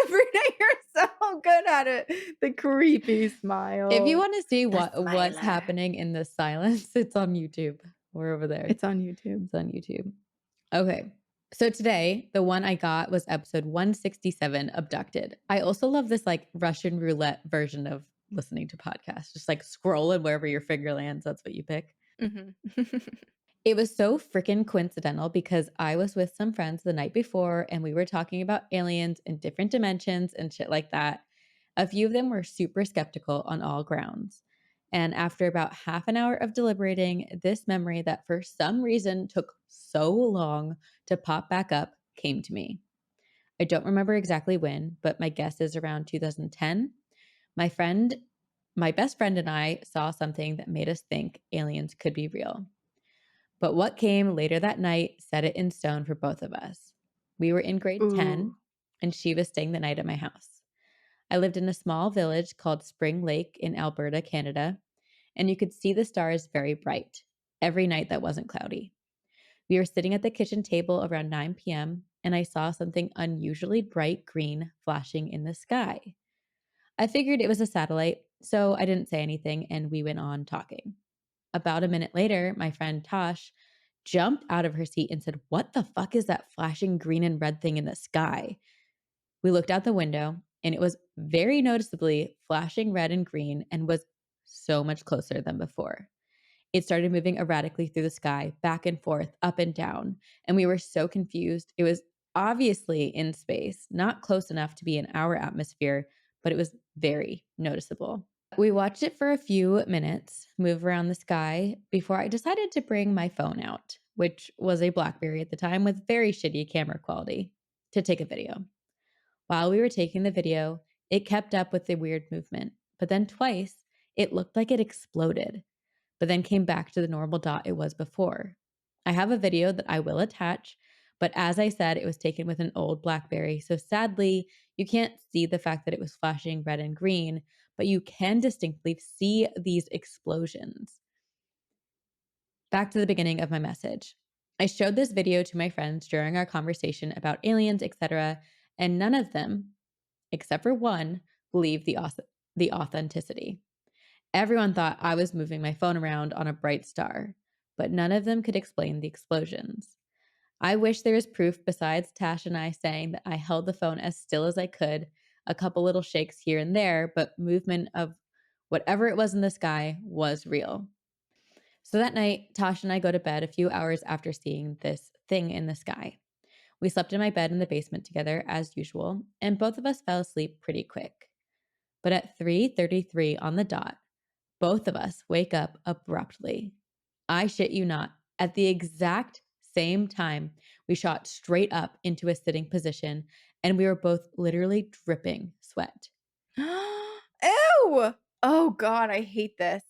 [SPEAKER 1] Sabrina, you're so good at it. The creepy
[SPEAKER 2] If you
[SPEAKER 1] smile.
[SPEAKER 2] wanna see
[SPEAKER 1] The
[SPEAKER 2] what's
[SPEAKER 1] smiler.
[SPEAKER 2] happening in the silence, it's on YouTube. We're over there.
[SPEAKER 1] It's on YouTube.
[SPEAKER 2] It's on YouTube. Okay. So today, the one I got was episode 167, Abducted. I also love this like Russian roulette version of listening to podcasts. Just like scrolling wherever your finger lands, that's what you pick.
[SPEAKER 1] Mhm.
[SPEAKER 2] It was so freaking coincidental because I was with some friends the night before and we were talking about aliens in different dimensions and shit like that. A few of them were super skeptical on all grounds. And after about half an hour of deliberating, this memory that for some reason took so long to pop back up came to me. I don't remember exactly when, but my guess is around 2010. My friend, my best friend and I saw something that made us think aliens could be real. But what came later that night set it in stone for both of us. We were in grade
[SPEAKER 1] Ooh.
[SPEAKER 2] 10, and she was staying the night at my house. I lived in a small village called Spring Lake in Alberta, Canada, and you could see the stars very bright every night that wasn't cloudy. We were sitting at the kitchen table around 9 p.m., and I saw something unusually bright green flashing in the sky. I figured it was a satellite, so I didn't say anything, and we went on talking. About a minute later, my friend Tosh jumped out of her seat and said, "What the fuck is that flashing green and red thing in the sky?" We looked out the window and it was very noticeably flashing red and green and was so much closer than before. It started moving erratically through the sky, back and forth, up and down, and we were so confused. It was obviously in space, not close enough to be in our atmosphere, but it was very noticeable. We watched it for a few minutes move around the sky before I decided to bring my phone out, which was a Blackberry at the time with very shitty camera quality, to take a video. While we were taking the video, it kept up with the weird movement, but then twice it looked like it exploded, but then came back to the normal dot it was before. I have a video that I will attach, but as I said, it was taken with an old Blackberry, so sadly, you can't see the fact that it was flashing red and green, but you can distinctly see these explosions. Back to the beginning of my message. I showed this video to my friends during our conversation about aliens, etc., and none of them, except for one, believed the authenticity. Everyone thought I was moving my phone around on a bright star. but none of them could explain the explosions. I wish there was proof besides Tash and I saying that I held the phone as still as I could, a couple little shakes here and there, but movement of whatever it was in the sky was real. So that night, Tosh and I go to bed a few hours after seeing this thing in the sky. We slept in my bed in the basement together as usual, and both of us fell asleep pretty quick. But at 3:33 on the dot, both of us wake up abruptly. I shit you not. At the exact same time, we shot straight up into a sitting position, and we were both literally dripping sweat.
[SPEAKER 1] Ew! Oh god, I hate this.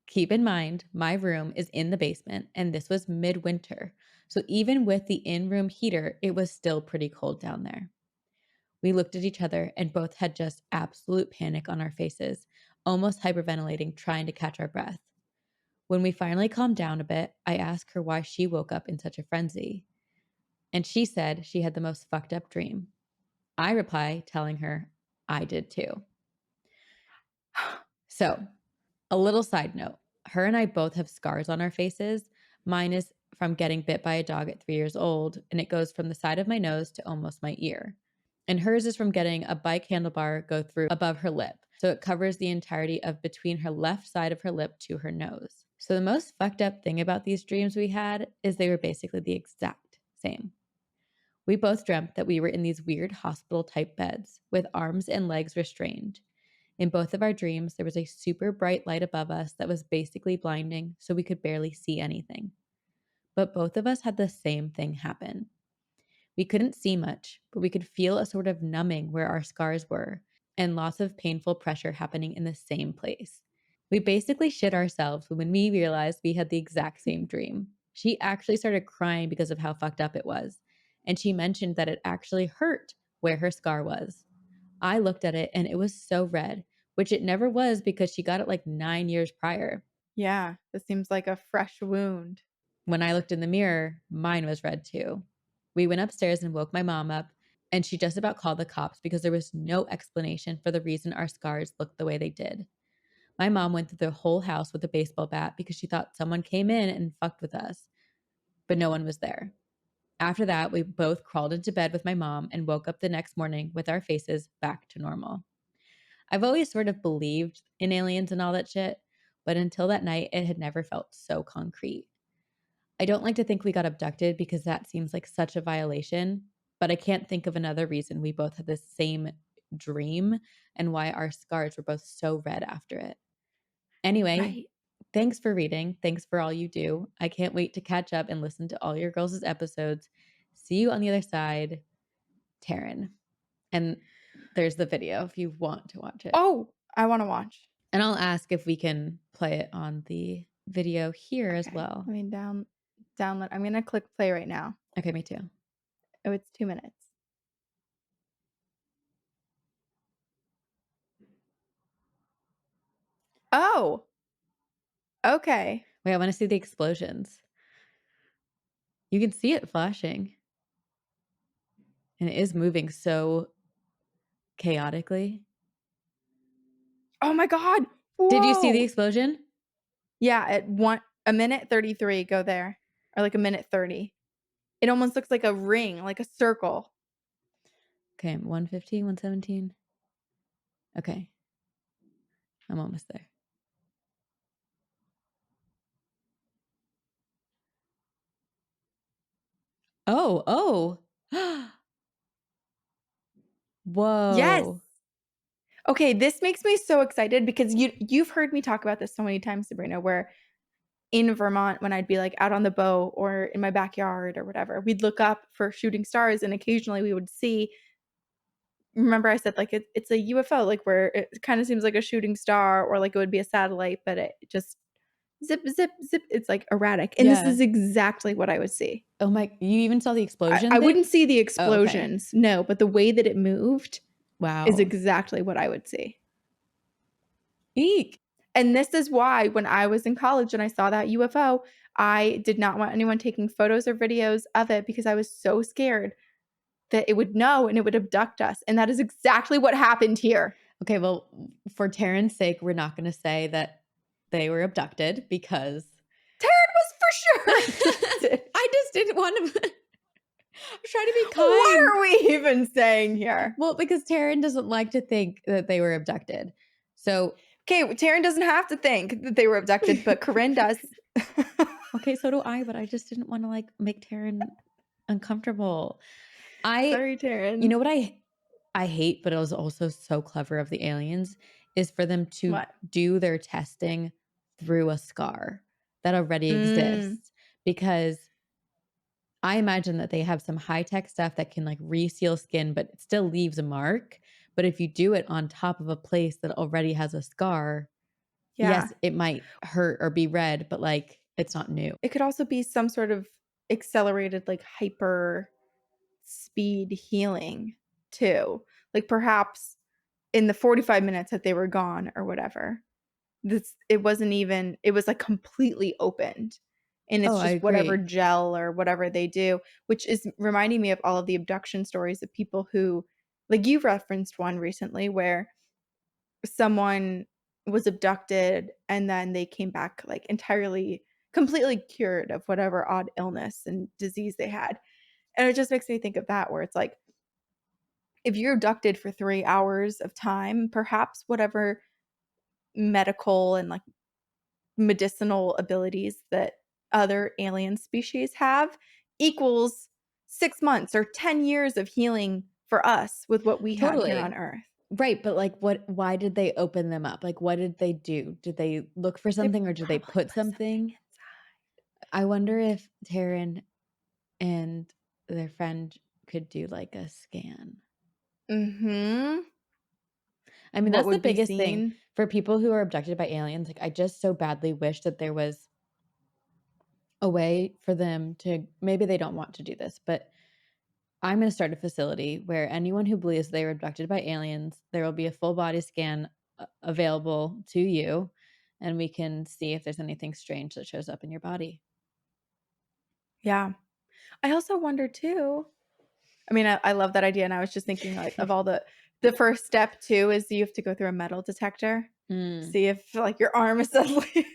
[SPEAKER 2] Keep in mind, my room is in the basement, and this was midwinter. So even with the in room heater, it was still pretty cold down there. We looked at each other and both had just absolute panic on our faces, almost hyperventilating, trying to catch our breath. When we finally calmed down a bit, I asked her why she woke up in such a frenzy. And she said she had the most fucked up dream. I reply, telling her I did too. So, a little side note, her and I both have scars on our faces. Mine is from getting bit by a dog at 3 years old, and it goes from the side of my nose to almost my ear. And hers is from getting a bike handlebar go through above her lip. So it covers the entirety of between her left side of her lip to her nose. So the most fucked up thing about these dreams we had is they were basically the exact same. We both dreamt that we were in these weird hospital type beds with arms and legs restrained. In both of our dreams, there was a super bright light above us that was basically blinding, so we could barely see anything. But both of us had the same thing happen. We couldn't see much, but we could feel a sort of numbing where our scars were, and lots of painful pressure happening in the same place. We basically shit ourselves when we realized we had the exact same dream. She actually started crying because of how fucked up it was, and she mentioned that it actually hurt where her scar was. I looked at it and it was so red, which it never was because she got it like 9 years prior.
[SPEAKER 1] Yeah, this seems like a fresh wound.
[SPEAKER 2] When I looked in the mirror, mine was red too. We went upstairs and woke my mom up, and she just about called the cops because there was no explanation for the reason our scars looked the way they did. My mom went through the whole house with a baseball bat because she thought someone came in and fucked with us, but no one was there. After that, we both crawled into bed with my mom and woke up the next morning with our faces back to normal. I've always sort of believed in aliens and all that shit, but until that night, it had never felt so concrete. I don't like to think we got abducted because that seems like such a violation, but I can't think of another reason we both had the same dream and why our scars were both so red after it. Anyway,
[SPEAKER 1] Right.
[SPEAKER 2] thanks for reading. Thanks for all you do. I can't wait to catch up and listen to all your girls' episodes. See you on the other side, Taryn. And there's the video if you want to watch it.
[SPEAKER 1] Oh, I wanna watch.
[SPEAKER 2] And I'll ask if we can play it on the video here as
[SPEAKER 1] Okay.
[SPEAKER 2] well.
[SPEAKER 1] Let me download. I'm gonna click play right now.
[SPEAKER 2] Okay, me too.
[SPEAKER 1] Oh, it's 2 minutes. Oh, okay.
[SPEAKER 2] Wait, I want to see the explosions. You can see it flashing. And it is moving so chaotically.
[SPEAKER 1] Oh my god.
[SPEAKER 2] Did you see the
[SPEAKER 1] Whoa.
[SPEAKER 2] explosion?
[SPEAKER 1] Yeah, at 1 minute 33, go there. Or like a minute 30. It almost looks like a ring, like a circle.
[SPEAKER 2] Okay, 115, 117. Okay, I'm almost there. Oh, oh.
[SPEAKER 1] Yes.
[SPEAKER 2] Whoa.
[SPEAKER 1] Okay, this makes me so excited because you've heard me talk about this so many times, Sabrina, where in Vermont, when I'd be like out on the boat or in my backyard or whatever, we'd look up for shooting stars and occasionally we would see. Remember I said like it's a UFO, like where it kind of seems like a shooting star or like it would be a satellite, but it just zip, zip, zip. It's like erratic. And this
[SPEAKER 2] Yeah.
[SPEAKER 1] is exactly what I would see.
[SPEAKER 2] Oh my, you even saw the explosion
[SPEAKER 1] I
[SPEAKER 2] thing?
[SPEAKER 1] wouldn't see the
[SPEAKER 2] Oh, okay.
[SPEAKER 1] explosions, no, but the way that it moved is
[SPEAKER 2] Wow.
[SPEAKER 1] exactly what I would see.
[SPEAKER 2] Eek.
[SPEAKER 1] And this is why when I was in college and I saw that UFO, I did not want anyone taking photos or videos of it because I was so scared that it would know and it would abduct us. And that is exactly what happened here.
[SPEAKER 2] Okay, well, for Taryn's sake, we're not going to say that they were abducted because
[SPEAKER 1] Taryn was sure abducted.
[SPEAKER 2] I just didn't want to I was trying to be
[SPEAKER 1] What
[SPEAKER 2] kind.
[SPEAKER 1] are we even saying here?
[SPEAKER 2] Well, because Taryn doesn't like to think that they were abducted. So
[SPEAKER 1] Okay, Taryn doesn't have to think that they were abducted, but Corinne does.
[SPEAKER 2] okay, so do I, but I just didn't wanna, like, make Taryn uncomfortable. I
[SPEAKER 1] Sorry,
[SPEAKER 2] you
[SPEAKER 1] Taryn.
[SPEAKER 2] know what I hate, but it was also so clever of the aliens, is for them to
[SPEAKER 1] What?
[SPEAKER 2] do their testing through a scar that already
[SPEAKER 1] Mm,
[SPEAKER 2] exists, because I imagine that they have some high-tech stuff that can, like, reseal skin, but it still leaves a mark, but if you do it on top of a place that already has a scar,
[SPEAKER 1] yeah.
[SPEAKER 2] yes, it might hurt or be red, but, like, it's not new.
[SPEAKER 1] It could also be some sort of accelerated, like, hyper speed healing too. Like, perhaps in the 45 minutes that they were gone or whatever, it wasn't even it was, like, completely opened, and
[SPEAKER 2] Oh,
[SPEAKER 1] it's
[SPEAKER 2] I
[SPEAKER 1] just whatever
[SPEAKER 2] agree.
[SPEAKER 1] gel or whatever they do, which is reminding me of all of the abduction stories of people who like, you referenced one recently where someone was abducted and then they came back, like, entirely completely cured of whatever odd illness and disease they had, and it just makes me think of that where it's like, if you're abducted for 3 hours of time, perhaps whatever medical and, like, medicinal abilities that other alien species have equals 6 months or 10 years of healing for us with what we have here on
[SPEAKER 2] Totally.
[SPEAKER 1] Earth.
[SPEAKER 2] Right, but, like, why did they open them up? Like, what did they do? Did they look for
[SPEAKER 1] They
[SPEAKER 2] something or did they
[SPEAKER 1] probably
[SPEAKER 2] put
[SPEAKER 1] put something
[SPEAKER 2] something? I wonder if Taryn and their friend could do, like, a scan.
[SPEAKER 1] inside. Mhm.
[SPEAKER 2] I mean,
[SPEAKER 1] What
[SPEAKER 2] that's the
[SPEAKER 1] would be
[SPEAKER 2] biggest thing
[SPEAKER 1] seen?
[SPEAKER 2] for people who are abducted by aliens, like, I just so badly wish that there was a way for them to, maybe they don't want to do this, but I'm gonna start a facility where anyone who believes they were abducted by aliens, there will be a full body scan available to you, and we can see if there's anything strange that shows up in your body.
[SPEAKER 1] Yeah. I also wonder too I mean, I love that idea, and I was just thinking, like, of all the first step too is you have to go through a metal detector,
[SPEAKER 2] Mm,
[SPEAKER 1] see if, like, your arm is suddenly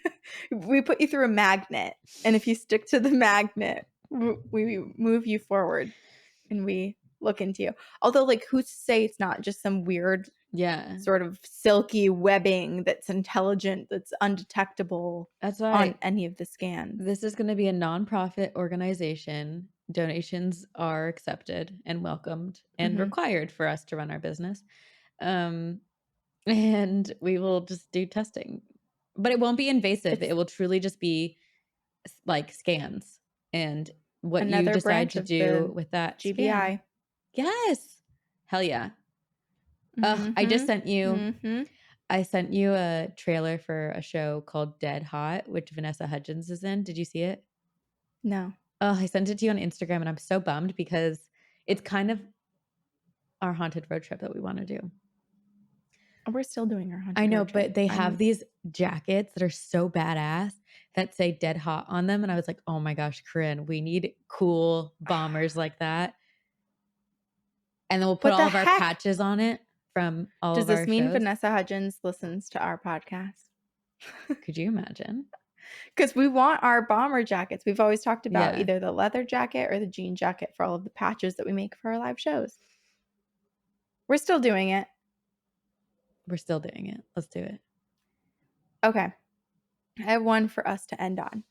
[SPEAKER 1] we put you through a magnet, and if you stick to the magnet, we move you forward, and we look into you. Although, like, who's to say it's not just some weird
[SPEAKER 2] yeah,
[SPEAKER 1] sort of silky webbing that's intelligent, that's undetectable
[SPEAKER 2] that's
[SPEAKER 1] on
[SPEAKER 2] why
[SPEAKER 1] any of the scans?
[SPEAKER 2] this is gonna be a nonprofit organization. Donations are accepted and welcomed and
[SPEAKER 1] Mhm.
[SPEAKER 2] required for us to run our business. Um, and we will just do testing, but it won't be invasive.
[SPEAKER 1] It's
[SPEAKER 2] It will truly just be like scans and what you
[SPEAKER 1] another
[SPEAKER 2] decide
[SPEAKER 1] branch
[SPEAKER 2] to
[SPEAKER 1] of
[SPEAKER 2] do
[SPEAKER 1] the
[SPEAKER 2] with that scan.
[SPEAKER 1] GBI.
[SPEAKER 2] Yes. Hell yeah. I just
[SPEAKER 1] Mhm.
[SPEAKER 2] sent you
[SPEAKER 1] Mhm.
[SPEAKER 2] I sent you a trailer for a show called Dead Hot, which Vanessa Hudgens is in. Did you see it?
[SPEAKER 1] No.
[SPEAKER 2] Oh, I sent it to you on Instagram and I'm so bummed because it's kind of our haunted road trip that we wanna do.
[SPEAKER 1] We're still doing our
[SPEAKER 2] I
[SPEAKER 1] haunted
[SPEAKER 2] know,
[SPEAKER 1] road trip.
[SPEAKER 2] but they have
[SPEAKER 1] I'm
[SPEAKER 2] these jackets that are so badass that say "Dead Hot" on them, and I was like, "Oh my gosh, Corinne, we need cool bombers like that." And then we'll put
[SPEAKER 1] What
[SPEAKER 2] all
[SPEAKER 1] the
[SPEAKER 2] of our
[SPEAKER 1] heck?
[SPEAKER 2] patches on it from all
[SPEAKER 1] Does
[SPEAKER 2] of
[SPEAKER 1] this
[SPEAKER 2] our
[SPEAKER 1] mean
[SPEAKER 2] shows.
[SPEAKER 1] Vanessa Hudgens listens to our podcast?
[SPEAKER 2] Could you imagine?
[SPEAKER 1] Because we want our bomber jackets. We've always talked about
[SPEAKER 2] Yeah,
[SPEAKER 1] either the leather jacket or the jean jacket for all of the patches that we make for our live shows. We're still doing it.
[SPEAKER 2] we're still doing it. Let's do it.
[SPEAKER 1] Okay. I have one for us to end on.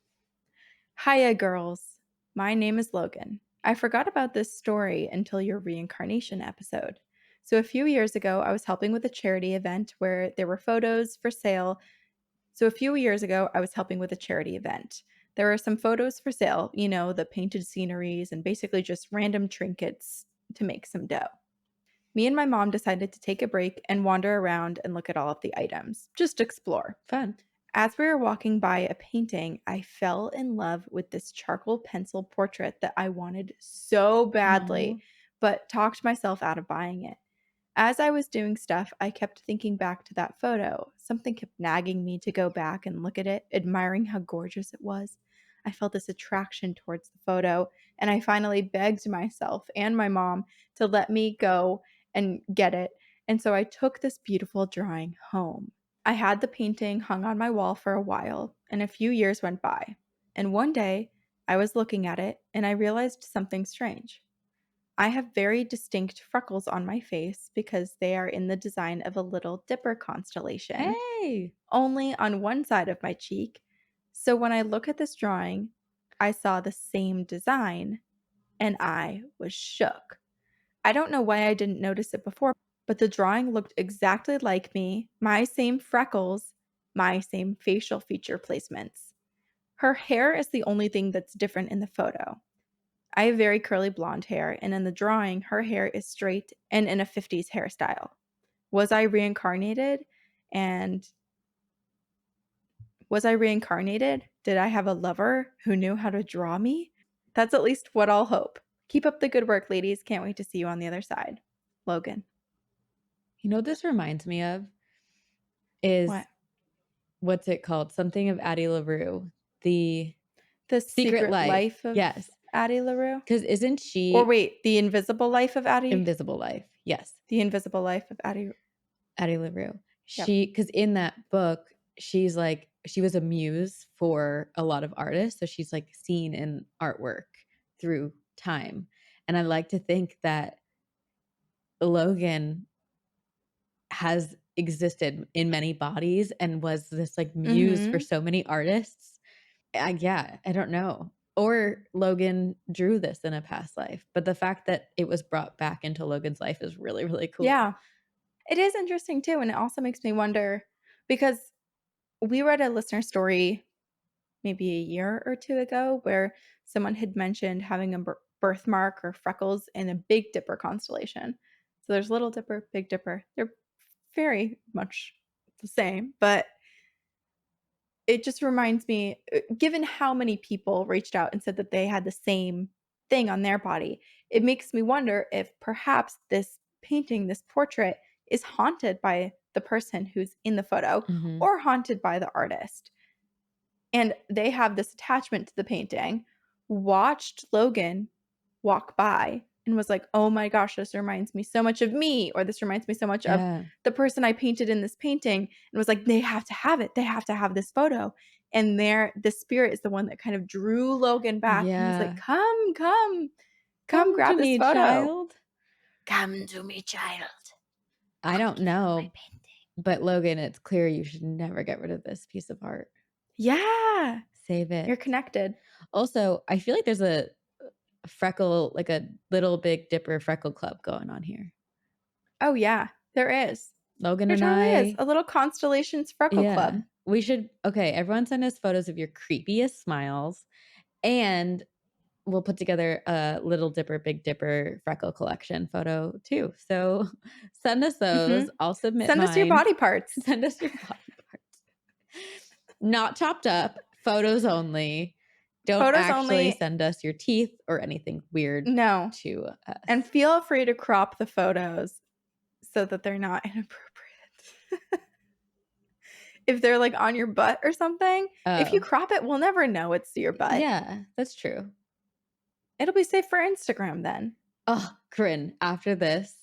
[SPEAKER 1] Hiya, girls. My name is Logan. I forgot about this story until your reincarnation episode. So, a few years ago, I was helping with a charity event where there were photos for sale. So, a few years ago, I was helping with a charity event. There were some photos for sale, the painted sceneries and basically just random trinkets to make some dough. Me and my mom decided to take a break and wander around and look at all of the items, just explore.
[SPEAKER 2] Fun.
[SPEAKER 1] As we were walking by a painting, I fell in love with this charcoal pencil portrait that I wanted so
[SPEAKER 2] Aw,
[SPEAKER 1] badly, but talked myself out of buying it. As I was doing stuff, I kept thinking back to that photo. Something kept nagging me to go back and look at it, admiring how gorgeous it was. I felt this attraction towards the photo, and I finally begged myself and my mom to let me go and get it. And so I took this beautiful drawing home. I had the painting hung on my wall for a while, and a few years went by. And one day, I was looking at it and I realized something strange. I have very distinct freckles on my face because they are in the design of a Little Dipper constellation,
[SPEAKER 2] Hey.
[SPEAKER 1] only on one side of my cheek. So when I look at this drawing, I saw the same design and I was shook. I don't know why I didn't notice it before, but the drawing looked exactly like me, my same freckles, my same facial feature placements. Her hair is the only thing that's different in the photo. I have very curly blonde hair, and in the drawing, her hair is straight and in a 50s hairstyle. Was I reincarnated? And was I reincarnated? Did I have a lover who knew how to draw me? That's at least what I'll hope. Keep up the good work, ladies. Can't wait to see you on the other side. Logan.
[SPEAKER 2] You know what this reminds me of is
[SPEAKER 1] What?
[SPEAKER 2] what's it called? Something of Addie LaRue, The
[SPEAKER 1] The
[SPEAKER 2] Secret
[SPEAKER 1] Secret
[SPEAKER 2] Life.
[SPEAKER 1] Life of
[SPEAKER 2] Yes,
[SPEAKER 1] Addie LaRue?
[SPEAKER 2] because isn't
[SPEAKER 1] Or
[SPEAKER 2] she
[SPEAKER 1] wait, The Invisible Life of Addie?
[SPEAKER 2] Invisible Life? Yes,
[SPEAKER 1] The Invisible Life of Addie.
[SPEAKER 2] Addie LaRue.
[SPEAKER 1] Yep.
[SPEAKER 2] Because in that book, she's like, she was a muse for a lot of artists. So she's like seen in artwork through time. And I like to think that Logan has existed in many bodies and was this like muse for
[SPEAKER 1] Mhm.
[SPEAKER 2] so many artists. Yeah, I don't know. Or Logan drew this in a past life. But the fact that it was brought back into Logan's life is really, really cool.
[SPEAKER 1] Yeah. It is interesting too, and it also makes me wonder because we read a listener story maybe a year or 2 ago where someone had mentioned having a birthmark or freckles in a Big Dipper constellation. So there's Little Dipper, Big Dipper. They're very much the same, but it just reminds me, given how many people reached out and said that they had the same thing on their body, it makes me wonder if perhaps this painting, this portrait, is haunted by the person who's in the photo
[SPEAKER 2] Mhm.
[SPEAKER 1] or haunted by the artist. And they have this attachment to the painting, watched Logan walk by and was like, "Oh my gosh, this reminds me so much of me," or "This reminds me so much of
[SPEAKER 2] Yeah.
[SPEAKER 1] the person I painted in this painting," and was like, "They have to have it. They have to have this photo." And there the spirit is the one that kind of drew Logan back and was like,
[SPEAKER 2] Yeah.
[SPEAKER 1] "Come, come, come
[SPEAKER 2] Come to
[SPEAKER 1] grab this
[SPEAKER 2] me,
[SPEAKER 1] photo.
[SPEAKER 2] child.
[SPEAKER 1] Come to me, child.
[SPEAKER 2] I
[SPEAKER 1] I'll
[SPEAKER 2] don't
[SPEAKER 1] give you my
[SPEAKER 2] know,
[SPEAKER 1] painting."
[SPEAKER 2] but Logan, it's clear you should never get rid of this piece of art.
[SPEAKER 1] Yeah,
[SPEAKER 2] Save
[SPEAKER 1] you're
[SPEAKER 2] it.
[SPEAKER 1] connected.
[SPEAKER 2] Also, I feel like there's a freckle, like a little Big Dipper freckle club going on here.
[SPEAKER 1] Oh, yeah, there is.
[SPEAKER 2] Logan
[SPEAKER 1] There
[SPEAKER 2] and
[SPEAKER 1] totally is.
[SPEAKER 2] I,
[SPEAKER 1] A little Constellations Freckle
[SPEAKER 2] yeah,
[SPEAKER 1] Club.
[SPEAKER 2] we should, okay, everyone send us photos of your creepiest smiles, and we'll put together a Little Dipper, Big Dipper freckle collection photo too. So send us those.
[SPEAKER 1] Mhm.
[SPEAKER 2] I'll submit
[SPEAKER 1] Send us your
[SPEAKER 2] mine.
[SPEAKER 1] body parts.
[SPEAKER 2] Send us your body parts. Not chopped up, photos only. Don't
[SPEAKER 1] Photos
[SPEAKER 2] actually
[SPEAKER 1] only.
[SPEAKER 2] send us your teeth or anything weird
[SPEAKER 1] No.
[SPEAKER 2] to
[SPEAKER 1] And
[SPEAKER 2] us.
[SPEAKER 1] feel free to crop the photos so that they're not inappropriate. If they're, like, on your butt or something, if you
[SPEAKER 2] Oh,
[SPEAKER 1] crop it, we'll never know it's your butt.
[SPEAKER 2] yeah, that's true.
[SPEAKER 1] It'll be safe for Instagram then.
[SPEAKER 2] Oh, Corinne, after this,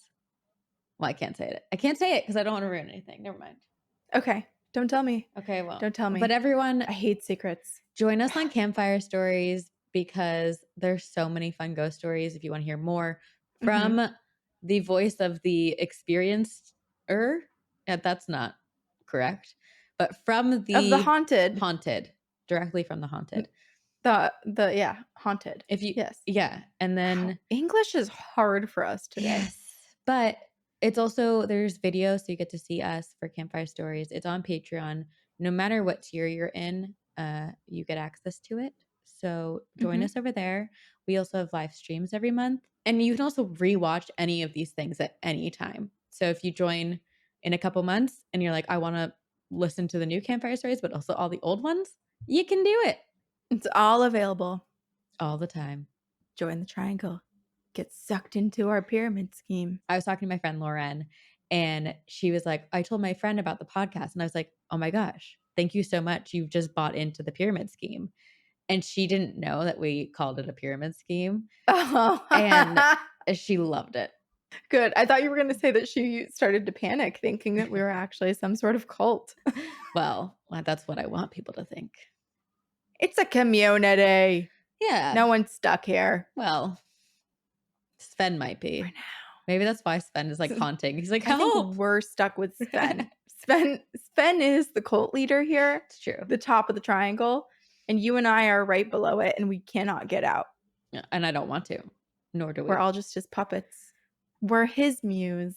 [SPEAKER 2] well, I can't say it. I can't say it because I don't want to ruin anything. Never mind.
[SPEAKER 1] Okay. Don't tell me.
[SPEAKER 2] Okay, well,
[SPEAKER 1] Don't tell
[SPEAKER 2] but
[SPEAKER 1] me.
[SPEAKER 2] everyone,
[SPEAKER 1] I hate secrets.
[SPEAKER 2] join us on Campfire Stories because there's so many fun ghost stories. If you want to hear more
[SPEAKER 1] Mhm.
[SPEAKER 2] from the voice of the experienced, yeah, that's not correct, but from
[SPEAKER 1] Of the
[SPEAKER 2] the
[SPEAKER 1] haunted.
[SPEAKER 2] haunted, directly from the haunted.
[SPEAKER 1] The yeah, haunted.
[SPEAKER 2] If you,
[SPEAKER 1] Yes.
[SPEAKER 2] yeah, and
[SPEAKER 1] Wow,
[SPEAKER 2] then
[SPEAKER 1] English is hard for us today.
[SPEAKER 2] yes, but it's also there's video, so you get to see us for Campfire Stories. It's on Patreon. No matter what tier you're in, you get access to it. So join
[SPEAKER 1] Mhm.
[SPEAKER 2] us over there. We also have live streams every month, and you can also rewatch any of these things at any time. So if you join in a couple months and you're like, I want to listen to the new Campfire Stories, but also all the old ones, you can do it
[SPEAKER 1] It's all available.
[SPEAKER 2] all the time.
[SPEAKER 1] Join the triangle. Get sucked into our pyramid scheme.
[SPEAKER 2] I was talking to my friend Lauren, and she was like, I told my friend about the podcast. And I was like, oh my gosh, thank you so much. You've just bought into the pyramid scheme. And she didn't know that we called it a pyramid scheme. And
[SPEAKER 1] Oh,
[SPEAKER 2] she loved it.
[SPEAKER 1] good. I thought you were gonna say that she started to panic thinking that we were actually some sort of cult.
[SPEAKER 2] Well, that's what I want people to think.
[SPEAKER 1] It's a community.
[SPEAKER 2] Yeah.
[SPEAKER 1] No one's stuck here
[SPEAKER 2] Well, Sven might
[SPEAKER 1] for
[SPEAKER 2] be.
[SPEAKER 1] now.
[SPEAKER 2] Maybe that's why Sven is like haunting. He's like,
[SPEAKER 1] I think
[SPEAKER 2] help.
[SPEAKER 1] we're stuck with Sven. Sven is the cult leader here,
[SPEAKER 2] It's true.
[SPEAKER 1] the top of the triangle, and you and I are right below it, and we cannot get out.
[SPEAKER 2] Yeah, and I don't want to, nor do we.
[SPEAKER 1] We're all just his puppets. We're his muse.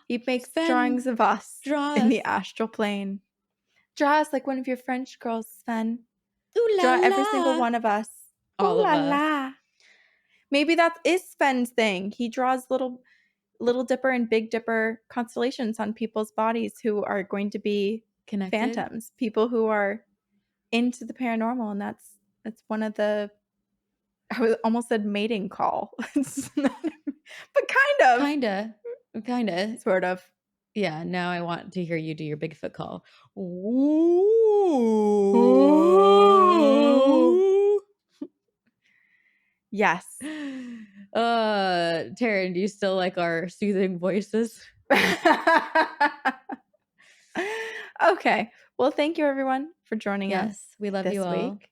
[SPEAKER 1] He makes
[SPEAKER 2] Sven,
[SPEAKER 1] drawings of us
[SPEAKER 2] draw
[SPEAKER 1] in the
[SPEAKER 2] us.
[SPEAKER 1] astral plane. Draw us like one of your French girls, Sven.
[SPEAKER 2] Ooh la
[SPEAKER 1] Draw every single
[SPEAKER 2] la.
[SPEAKER 1] one of us.
[SPEAKER 2] All
[SPEAKER 1] Ooh
[SPEAKER 2] of
[SPEAKER 1] la
[SPEAKER 2] us.
[SPEAKER 1] la. Maybe that is Sven's thing. He draws Little Dipper and Big Dipper constellations on people's bodies who are going to be
[SPEAKER 2] Connected.
[SPEAKER 1] phantoms, people who are into the paranormal, and that's one of the almost said mating call. It's not, but
[SPEAKER 2] Kinda.
[SPEAKER 1] sort of.
[SPEAKER 2] Yeah, now I want to hear you do your Bigfoot call.
[SPEAKER 1] Ooh.
[SPEAKER 2] Ooh.
[SPEAKER 1] Yes.
[SPEAKER 2] Taryn, do you still like our soothing voices?
[SPEAKER 1] Okay. Well, thank you everyone for joining us
[SPEAKER 2] Yes, we love
[SPEAKER 1] this
[SPEAKER 2] you all.
[SPEAKER 1] week.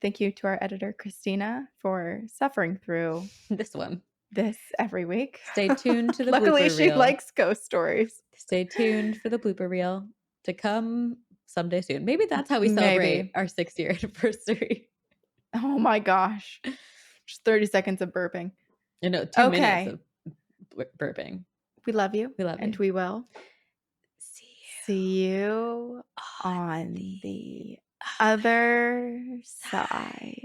[SPEAKER 1] Thank you to our editor, Christina, for suffering through
[SPEAKER 2] This one.
[SPEAKER 1] this every week.
[SPEAKER 2] Stay tuned to the
[SPEAKER 1] Luckily,
[SPEAKER 2] blooper
[SPEAKER 1] she
[SPEAKER 2] reel.
[SPEAKER 1] likes ghost stories.
[SPEAKER 2] Stay tuned for the blooper reel to come someday soon. Maybe that's how we celebrate our 6-year anniversary.
[SPEAKER 1] Oh my gosh. Just 30 seconds of burping.
[SPEAKER 2] 2 minutes
[SPEAKER 1] Okay.
[SPEAKER 2] of burping.
[SPEAKER 1] We love you.
[SPEAKER 2] We love
[SPEAKER 1] And
[SPEAKER 2] you.
[SPEAKER 1] we will
[SPEAKER 2] See
[SPEAKER 1] you on the other side.